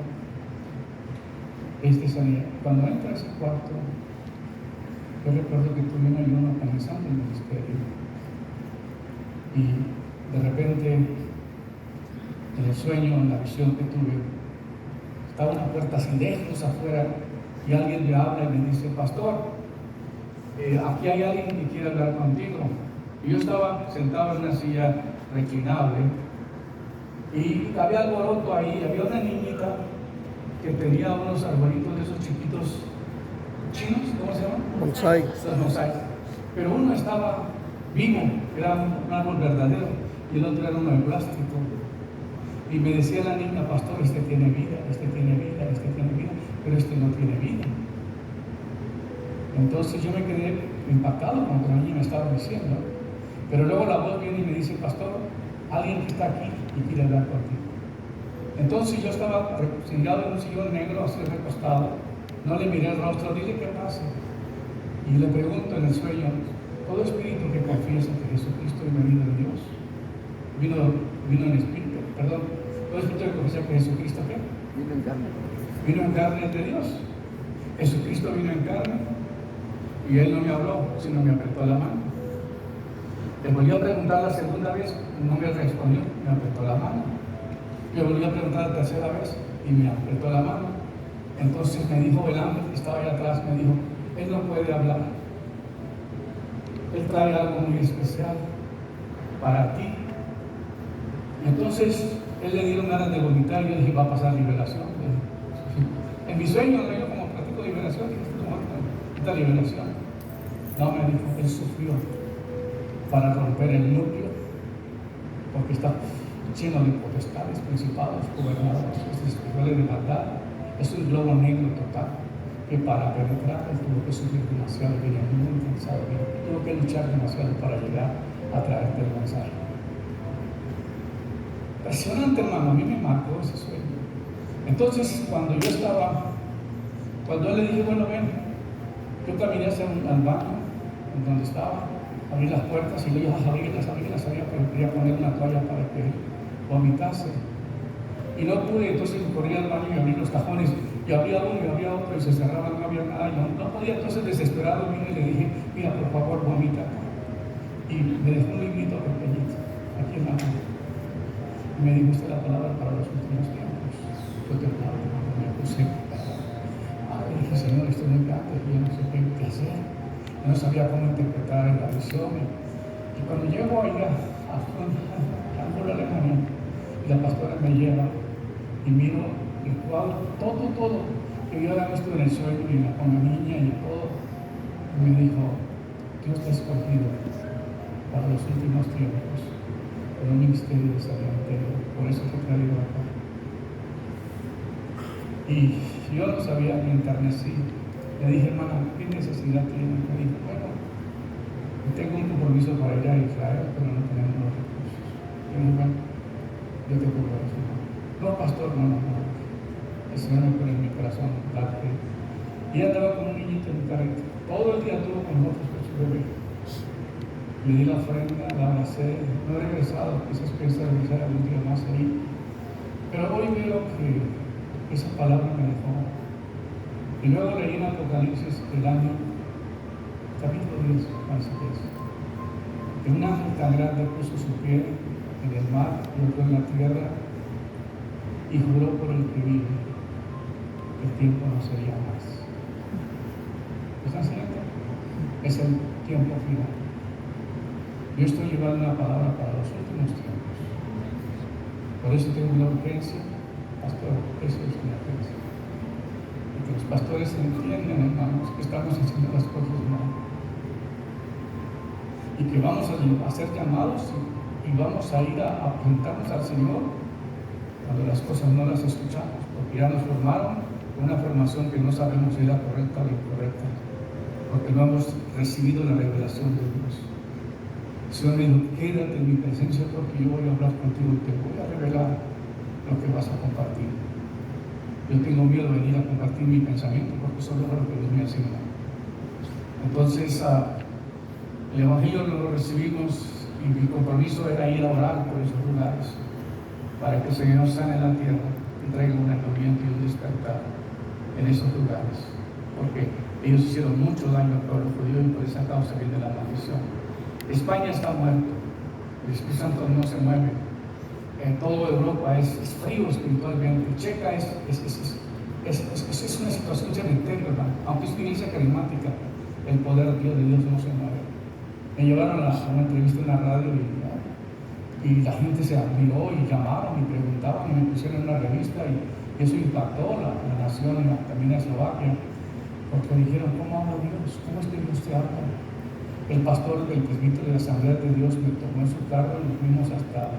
es de sanidad. Cuando entra a ese cuarto, yo recuerdo que tuve un ayuno comenzando el ministerio. Y de repente, en el sueño, en la visión que tuve, estaba una puerta así lejos afuera y alguien me habla y me dice: pastor, aquí hay alguien que quiere hablar contigo. Y yo estaba sentado en una silla reclinable y había alboroto ahí. Había una niñita que tenía unos arbolitos de esos chiquitos chinos, ¿cómo se llaman? Bonsai. Los bonsai. Pero uno estaba vivo, era un árbol verdadero, y el otro era uno de plástico. Y me decía la niña: pastor, este tiene vida, este tiene vida, este tiene vida, pero este no tiene vida. Entonces yo me quedé impactado con lo que la niña me estaba diciendo. Pero luego la voz viene y me dice: pastor, alguien que está aquí y quiere hablar contigo. Entonces yo estaba sentado en un sillón negro, así recostado, no le miré el rostro, dile qué pasa. Y le pregunto en el sueño: todo espíritu que confiesa que Jesucristo es venido de Dios, vino en espíritu, perdón, todo espíritu que confiesa que Jesucristo ¿qué? Vino en carne de Dios. Jesucristo vino en carne y Él no me habló, sino me apretó la mano. Le volví a preguntar la segunda vez, no me respondió, me apretó la mano. Le volví a preguntar la tercera vez y me apretó la mano. Entonces me dijo el ángel que estaba ahí atrás, me dijo: él no puede hablar, él trae algo muy especial para ti. Y entonces él le dieron ganas de vomitar y yo dije: va a pasar liberación. En mi sueño, yo como practico liberación, dije: esta liberación. No, me dijo: él sufrió para romper el núcleo, porque está lleno de potestades, principados, gobernadores, espirituales de maldad. Es un globo negro total, que para penetrar él tuvo que sufrir demasiado, venía muy cansado, tuvo que luchar demasiado para llegar a traerte el mensaje. Impresionante, hermano, a mí me marcó ese sueño. Entonces, cuando él le dije: bueno, ven, yo caminé hacia al baño, en donde estaba, abrí las puertas y yo las abrí, pero quería poner una toalla para que vomitase. Y no pude, entonces corrí al baño y abrí los cajones, y había uno y había otro, y se cerraban, no había nada. Yo no podía, entonces desesperado vine y le dije: mira, por favor, vomita acá. Y me dejó un librito pequeñito, aquí en la mano. Y me dijo: esta es la palabra para los últimos tiempos. Yo te hablo, me puse. Dije: Señor, esto es muy grande, yo no sé qué hacer. No sabía cómo interpretar la visión. Y cuando llego allá a Frankfurt, Alemania, y la pastora me lleva y miro el cuadro, todo que yo había visto en el sueño y con la niña y todo, y me dijo: Dios te ha escogido para los últimos tiempos, con un ministerio de sanidad, por eso te he traído acá. Y yo no sabía, me enternecí. Le dije: hermana, ¿qué necesidad tiene? Me dijo: bueno, tengo un compromiso para ir a Israel, pero no tenemos los recursos. Yo dije: bueno, yo te cubro eso. No, pastor, no. El Señor me pone en mi corazón darte. Y ella andaba con un niñito en un carrito. Todo el día estuvo con nosotros con su bebé. Le di la ofrenda, la abracé. No he regresado, quizás pienso regresar algún día más ahí. Pero hoy veo que esa palabra me dejó. Y luego leí en Apocalipsis el año, capítulo 10, parece que es, que un ángel tan grande puso su pie en el mar y otro en la tierra y juró por el que vive que el tiempo no sería más. ¿Están siguiendo? Es el tiempo final. Yo estoy llevando una palabra para los últimos tiempos. Por eso tengo una urgencia, pastor, eso es una urgencia. Y que los pastores entiendan, hermanos, que estamos haciendo las cosas mal. Y que vamos a ser llamados y vamos a ir a apuntarnos al Señor cuando las cosas no las escuchamos, porque ya nos formaron con una formación que no sabemos si era correcta o incorrecta, porque no hemos recibido la revelación de Dios. El Señor me dijo: quédate en mi presencia porque yo voy a hablar contigo y te voy a revelar lo que vas a compartir. Yo tengo miedo de venir a compartir mi pensamiento porque eso es lo que Dios me asigna. Entonces, el Evangelio lo recibimos y mi compromiso era ir a orar por esos lugares para que el Señor sane la tierra y traiga un avivamiento y un despertar en esos lugares, porque ellos hicieron mucho daño al pueblo judío y por esa causa viene la maldición. España está muerto, El Espíritu Santo no se mueve. En toda Europa es frío espiritualmente. Checa es una situación cementerio, hermano. Aunque es una iglesia carismática, el poder de Dios no se mueve. Me llevaron a una entrevista en la radio y la gente se admiró y llamaron y preguntaban y me pusieron en una revista y eso impactó la nación y también a Eslovaquia, porque dijeron: ¿cómo habla Dios? ¿Cómo es que Dios te habla? El pastor del presbítero de la Asamblea de Dios me tomó en su carro y nos fuimos hasta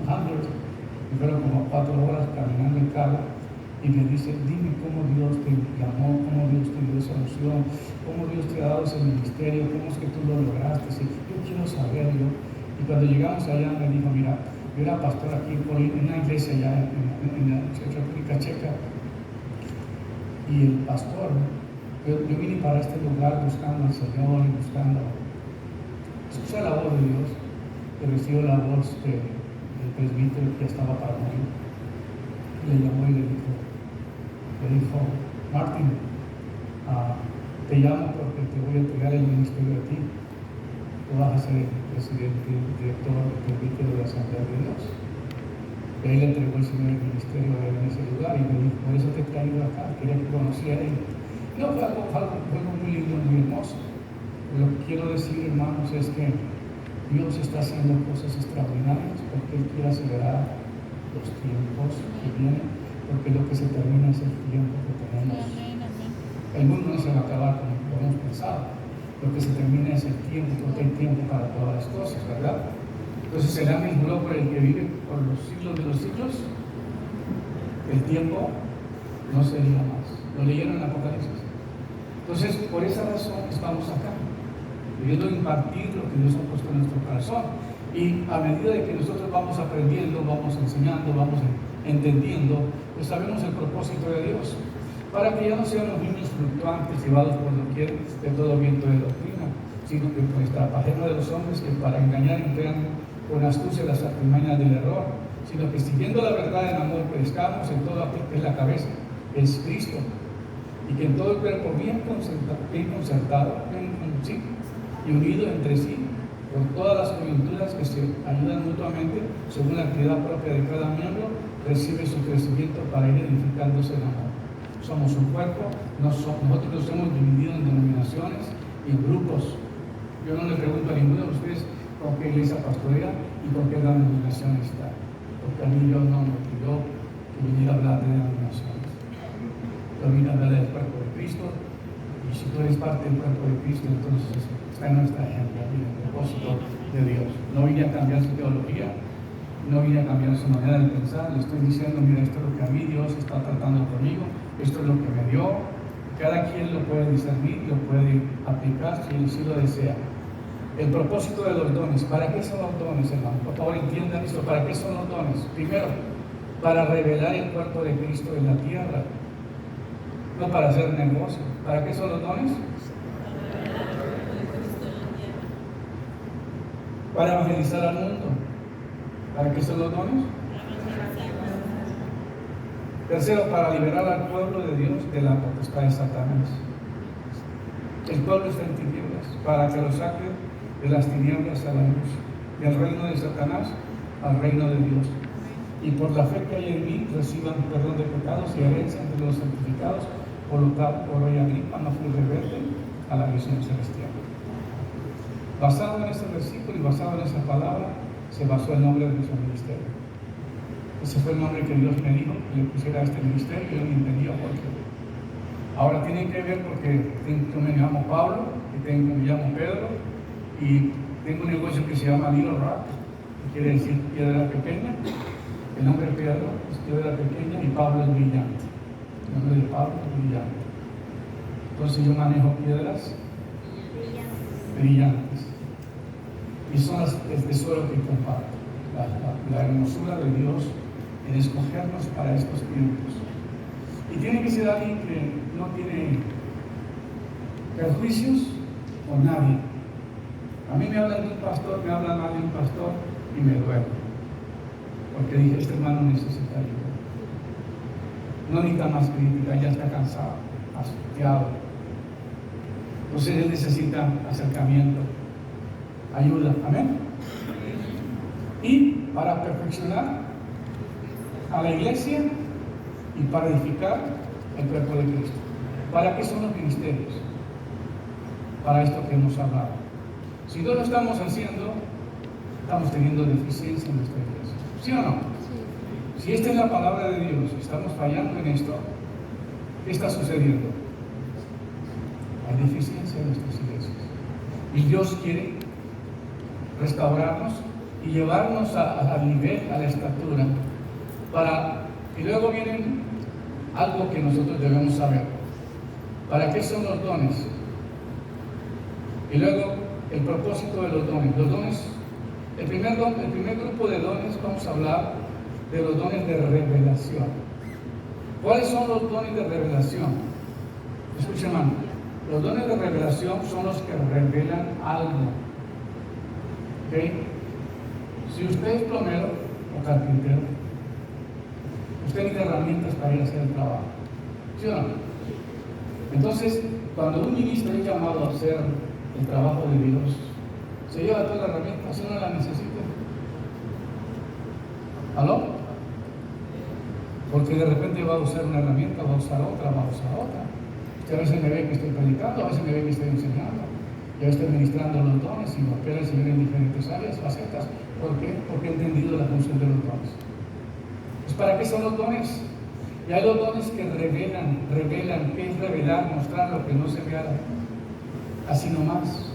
Hamburgo y fueron como 4 horas caminando en carro y me dice: dime cómo Dios te llamó, cómo Dios te dio esa unción, cómo Dios te ha dado ese ministerio, cómo es que tú lo lograste. Sí, yo quiero saberlo. Y cuando llegamos allá me dijo: mira, yo era pastor aquí en una iglesia allá en la República Checa, y el pastor, yo vine para este lugar buscando al Señor y buscando escuchar la voz de Dios, y recibió la voz del presbítero que estaba para morir. Le llamó y le dijo: Martín, te llamo porque te voy a entregar el ministerio a ti. Tú vas a ser el presidente, director del presbítero de la Asamblea de Dios. Y ahí le entregó el Señor el ministerio a él en ese lugar y me dijo: por eso te he traído acá, quería que conociera a él. No, fue algo muy lindo, muy hermoso. Lo que quiero decir, hermanos, es que Dios está haciendo cosas extraordinarias porque Él quiere acelerar los tiempos que vienen, porque lo que se termina es el tiempo que tenemos. El mundo no se va a acabar como hemos pensado. Lo que se termina es el tiempo, porque hay tiempo para todas las cosas, ¿verdad? Entonces el ángel juró por el que vive por los siglos de los siglos, el tiempo no sería más. Lo leyeron en Apocalipsis. Entonces, por esa razón estamos acá, queriendo impartir lo que Dios ha puesto en nuestro corazón. Y a medida de que nosotros vamos aprendiendo, vamos enseñando, vamos entendiendo, pues sabemos el propósito de Dios, para que ya no sean los niños fluctuantes llevados por doquier de todo viento de doctrina, sino que por estratagema de los hombres que para engañar emplean con astucia las artimañas del error, sino que siguiendo la verdad en amor crezcamos en todo aquel que es la cabeza, que es Cristo, y que en todo el cuerpo bien concertado y unido entre sí por todas las coyunturas que se ayudan mutuamente según la actividad propia de cada miembro, recibe su crecimiento para ir edificándose en amor. Somos un cuerpo, nosotros nos hemos dividido en denominaciones y en grupos. Yo no le pregunto a ninguno de ustedes con qué iglesia pastorea y con qué denominación está, porque a mí Dios no me pidió que viniera a hablar de denominaciones. Yo vine a hablar del cuerpo de Cristo, y si tú eres parte del cuerpo de Cristo, entonces está en nuestra agenda y en el propósito de Dios. No vine a cambiar su teología, no vine a cambiar su manera de pensar. Le estoy diciendo: mira, esto es lo que a mí Dios está tratando conmigo, esto es lo que me dio. Cada quien lo puede discernir, lo puede aplicar si él sí lo desea. El propósito de los dones. ¿Para qué son los dones, hermano? Por favor, entiendan esto. ¿Para qué son los dones? Primero, para revelar el cuerpo de Cristo en la tierra, no para hacer negocio. ¿Para qué son los dones? Para evangelizar al mundo. ¿Para qué son los dones? Tercero, para liberar al pueblo de Dios de la potestad de Satanás. El pueblo está en tinieblas, para que lo saque de las tinieblas a la luz, del reino de Satanás al reino de Dios. Y por la fe que hay en mí, reciban perdón de pecados y herencia entre los santificados. Por lo tal, por rey Agripa, no fui rebelde a la visión celestial. Basado en ese versículo y basado en esa palabra, se basó el nombre de nuestro ministerio. Ese fue el nombre que Dios me dijo que le pusiera a este ministerio, y yo no entendía por qué. Ahora tienen que ver porque yo me llamo Pablo, y me llamo Pedro, y tengo un negocio que se llama Little Rock, que quiere decir piedra pequeña. El nombre de Pedro es piedra pequeña y Pablo es brillante. El nombre de Pablo es brillante. Entonces yo manejo piedras brillantes. Y son el tesoro que comparto. La hermosura de Dios en escogernos para estos tiempos. Y tiene que ser alguien que no tiene perjuicios con nadie. A mí me hablan de un pastor, me hablan mal de un pastor y me duele. Porque dije: este hermano necesita ayuda. No necesita más crítica, ya está cansado, asfixiado. Entonces él necesita acercamiento, ayuda. Amén. y para perfeccionar a la iglesia y para edificar el cuerpo de Cristo. ¿Para qué son los ministerios? Para esto que hemos hablado. Si no lo estamos haciendo, estamos teniendo deficiencia en nuestra iglesia. ¿Sí o no? Si esta es la palabra de Dios, estamos fallando en esto, ¿qué está sucediendo? Hay deficiencia en nuestras iglesias. Y Dios quiere restaurarnos y llevarnos al nivel, a la estatura, y luego viene algo que nosotros debemos saber. ¿Para qué son los dones? Y luego el propósito de los dones. Los dones, el primer grupo de dones, vamos a hablar de los dones de revelación. ¿Cuáles son los dones de revelación? Escuchen, hermano. Los dones de revelación son los que revelan algo. ¿Ok? Si usted es plomero o carpintero, usted tiene herramientas para ir a hacer el trabajo. ¿Sí o no? Entonces, cuando un ministro es llamado a hacer el trabajo de Dios, se lleva todas las herramientas, si no las necesita. ¿Aló? Porque de repente va a usar una herramienta, va a usar otra. Usted a veces me ve que estoy predicando, a veces me ve que estoy enseñando. Yo estoy ministrando los dones y opera el Señor en diferentes áreas, facetas. ¿Por qué? Porque he entendido la función de los dones. Pues, ¿para qué son los dones? Y hay los dones que revelan. ¿Qué es revelar? Mostrar lo que no se ve así nomás.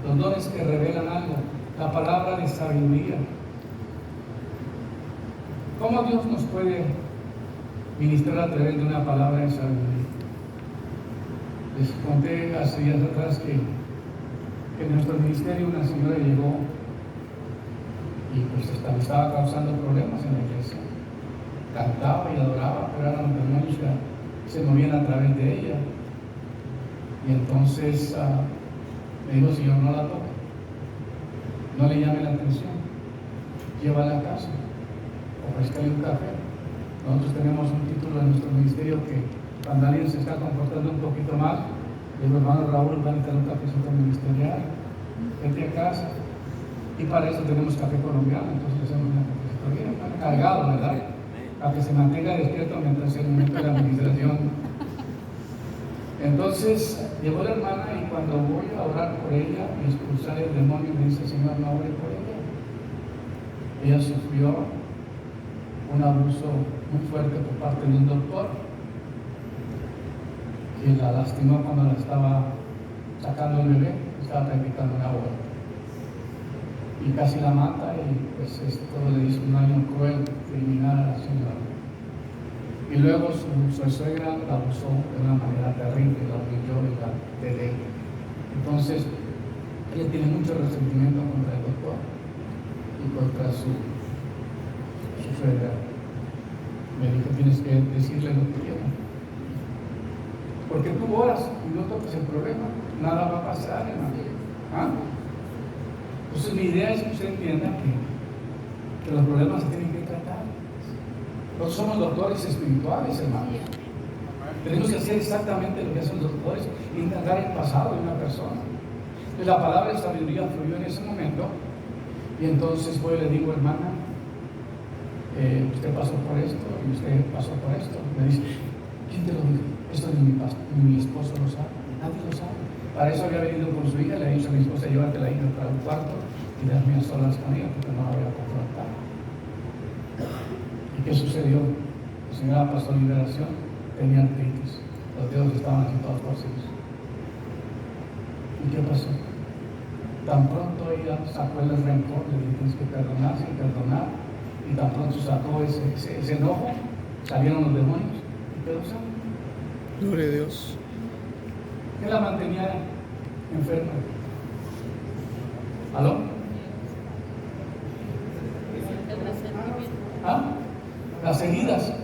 Los dones que revelan algo. La palabra de sabiduría. ¿Cómo Dios nos puede ministrar a través de una palabra de sabiduría? Les conté hace días atrás que en nuestro ministerio una señora llegó y pues estaba causando problemas en la iglesia. Cantaba y adoraba, pero eran los demonios que se movían a través de ella. Y entonces me dijo: Señor, no la toque, no le llame la atención, llévala a casa, ofrézcale un café. Nosotros tenemos un título en nuestro ministerio que cuando alguien se está comportando un poquito mal, el hermano Raúl va a necesitar un cafecito ministerial, vete a casa. Y para eso tenemos café colombiano, entonces hacemos una cafecito bien cargado, ¿verdad? Para que se mantenga despierto mientras se aumenta la administración. Entonces llegó la hermana y cuando voy a orar por ella y expulsar el demonio, me dice: Señor, no ore por ella. Ella sufrió un abuso muy fuerte por parte de un doctor que la lastimó cuando la estaba sacando el bebé, estaba practicando una aborto. Y casi la mata, y pues esto le hizo un daño cruel, criminal a la señora. Y luego su suegra la abusó de una manera terrible, la humilló y la deleó. Entonces, ella tiene mucho resentimiento contra el doctor y contra su suegra. Me dijo: tienes que decirle lo que quiera. Porque tú oras y no tocas el problema, nada va a pasar, hermano. ¿Ah? Entonces mi idea es que usted entienda que los problemas se tienen que tratar. Nosotros somos doctores espirituales, hermano. Tenemos que hacer exactamente lo que hacen los doctores, indagar el pasado de una persona. Entonces la palabra de sabiduría fluyó en ese momento, y entonces voy y le digo: hermana, usted pasó por esto y usted pasó por esto. Me dice: ¿quién te lo dijo? Esto ni mi esposo lo sabe, nadie lo sabe. Para eso había venido con su hija, le ha dicho a mi esposa: llévate la hija para un cuarto y déjame a solas con ella porque no la voy a confrontar. ¿Y qué sucedió? La señora pasó liberación, tenía artritis, los dedos estaban así todos torcidos. ¿Y qué pasó? Tan pronto ella sacó el rencor, le dije: tienes que perdonar, sin perdonar, y tan pronto sacó ese enojo, salieron los demonios y quedó sana. Gloria a Dios. ¿Qué la mantenía enferma? ¿Aló? ¿Ah? Las heridas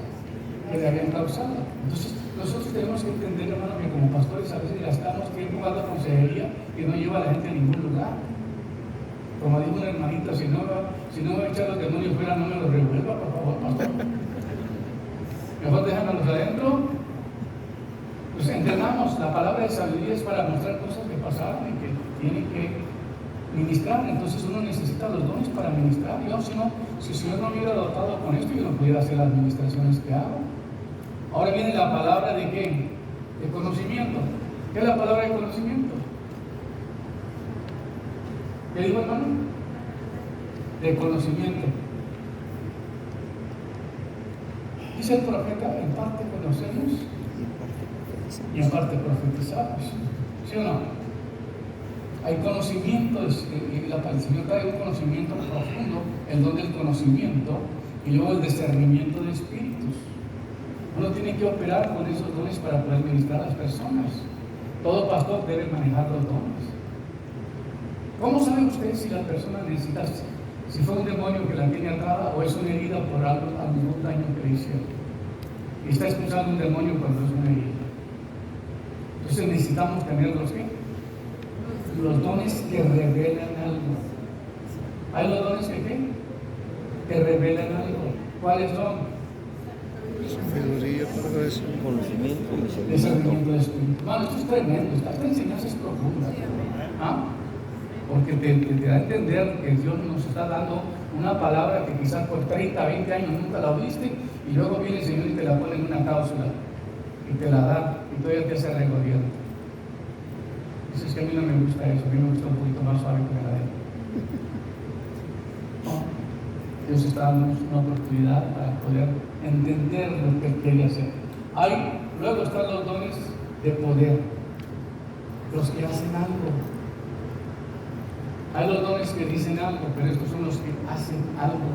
que le habían causado. Entonces, nosotros tenemos que entender, hermano, que como pastores a veces gastamos tiempo dando consejería que no lleva a la gente a ningún lugar. Como dijo una hermanita: si no me va a echar los demonios fuera, no me los revuelva, por favor, pastor. Mejor déjamelos adentro. Pues entendamos, la palabra de sabiduría es para mostrar cosas que pasaron y que tienen que ministrar. Entonces uno necesita los dones para ministrar. Yo, si el Señor no me hubiera dotado con esto, yo no pudiera hacer las administraciones que hago. Ahora viene la palabra de ¿qué? De conocimiento. ¿Qué es la palabra de conocimiento? ¿Qué dijo, hermano? De conocimiento. Dice el profeta, en parte conocemos y en parte profetizamos. ¿Sí o no? Hay conocimientos, el Señor trae un conocimiento profundo, el don del conocimiento, y luego el discernimiento de espíritus. Uno tiene que operar con esos dones para poder ministrar a las personas. Todo pastor debe manejar los dones. ¿Cómo sabe usted si la persona necesita, si fue un demonio que la tiene atada o es una herida por algún daño que le hicieron? Y está expulsando un demonio cuando es una herida. Entonces necesitamos tener los dones que revelan algo. ¿Hay los dones que revelan algo? ¿Cuáles son? Sabiduría para eso. Conocimiento y Discernimiento de espíritu. Bueno, esto es tremendo, esta enseñanza es profunda. ¿Ah? Porque te da a entender que Dios nos está dando una palabra que quizás por 30, 20 años nunca la oíste, y luego viene el Señor y te la pone en una cápsula y te la da, y todavía te hace regodiente. Dices que a mí no me gusta eso, a mí me gusta un poquito más suave que me la den. No. Dios está dándonos una oportunidad para poder entender lo que Él quiere hacer. Luego están los dones de poder, los que hacen algo. Hay los dones que dicen algo, pero estos son los que hacen algo.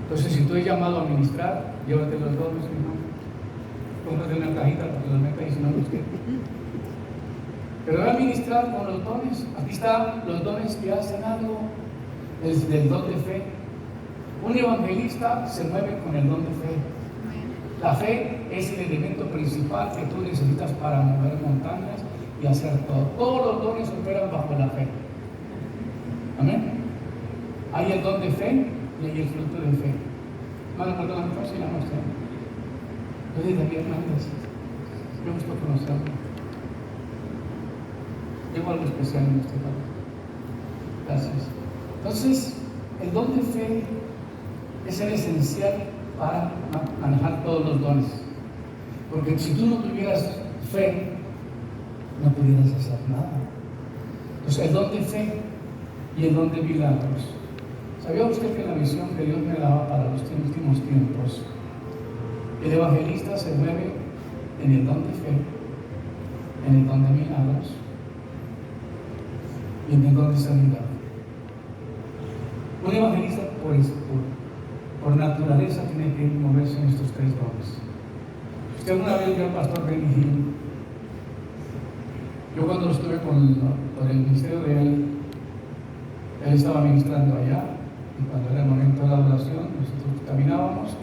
Entonces, si tú eres llamado a ministrar, llévate los dones, hermano. Cómprate una cajita para que los meta ahí si no los quieres. Pero voy a ministrar con los dones. Aquí están los dones que hacen algo. Es del don de fe. Un evangelista se mueve con el don de fe. La fe es el elemento principal que tú necesitas para mover montañas y hacer todo. Todos los dones operan bajo la fe. Amén. Hay el don de fe y hay el fruto de fe. Hermano, perdón, ¿cómo se llama usted? Yo soy David Hernández. Me gusta conocerlo. Tengo algo especial en este lado. Gracias. Entonces, el don de fe es el esencial para manejar todos los dones. Porque si tú no tuvieras fe, no pudieras hacer nada. Entonces, el don de fe y el don de milagros. ¿Sabía usted que la visión que Dios me daba para los últimos tiempos, el evangelista se mueve en el don de fe, en el don de milagros y en el don de sanidad? Un evangelista, por naturaleza, tiene que moverse en estos tres dones. Usted alguna vez vio al pastor Benny Hinn. Yo cuando estuve con el ministerio de él estaba ministrando allá, y cuando era el momento de la oración, nosotros caminábamos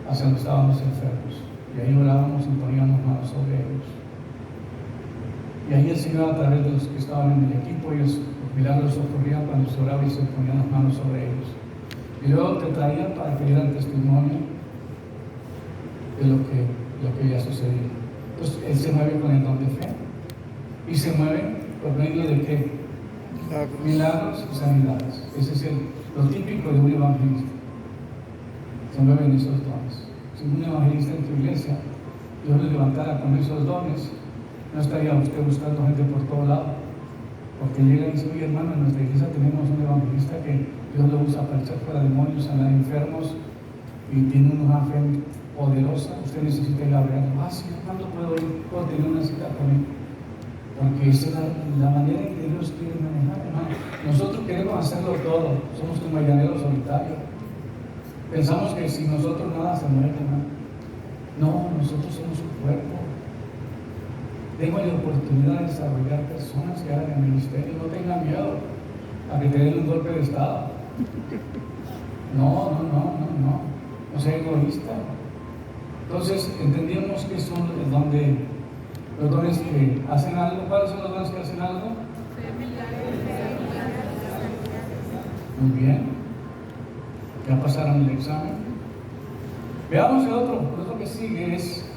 hacia donde estábamos enfermos, y ahí orábamos y poníamos manos sobre ellos. Y ahí el Señor, a través de los que estaban en el equipo, ellos los milagros ocurrían cuando se oraba y se ponían las manos sobre ellos. Y luego te traían para que dieran testimonio de lo que había sucedido. Entonces, Él se mueve con el don de fe. Y se mueve por medio de ¿qué? Milagros y sanidades. Ese es lo típico de un evangelista. Se mueven esos dones. Si un evangelista en tu iglesia, Dios le levantara con esos dones, no estaría usted buscando gente por todo lado. Porque llega y dice: oye, hermano, en nuestra iglesia tenemos un evangelista que Dios lo usa para echar fuera demonios, sanar enfermos, y tiene una fe poderosa. Usted necesita ir a ver. Sí, ¿cuándo puedo ir? Puedo tener una cita con él. Porque esa es la manera en que Dios quiere manejar, hermano. Nosotros queremos hacerlo todo. Somos como llaneros solitarios. Pensamos que sin nosotros nada se mueve, hermano. No, nosotros somos un cuerpo. Tengo la oportunidad de desarrollar personas que hagan el ministerio. No tengan miedo a que te den un golpe de estado. No. No sea egoísta. Entonces, entendíamos que son los dones que hacen algo. ¿Cuáles son los dones que hacen algo? Muy bien. Ya pasaron el examen. Veamos el otro que sigue es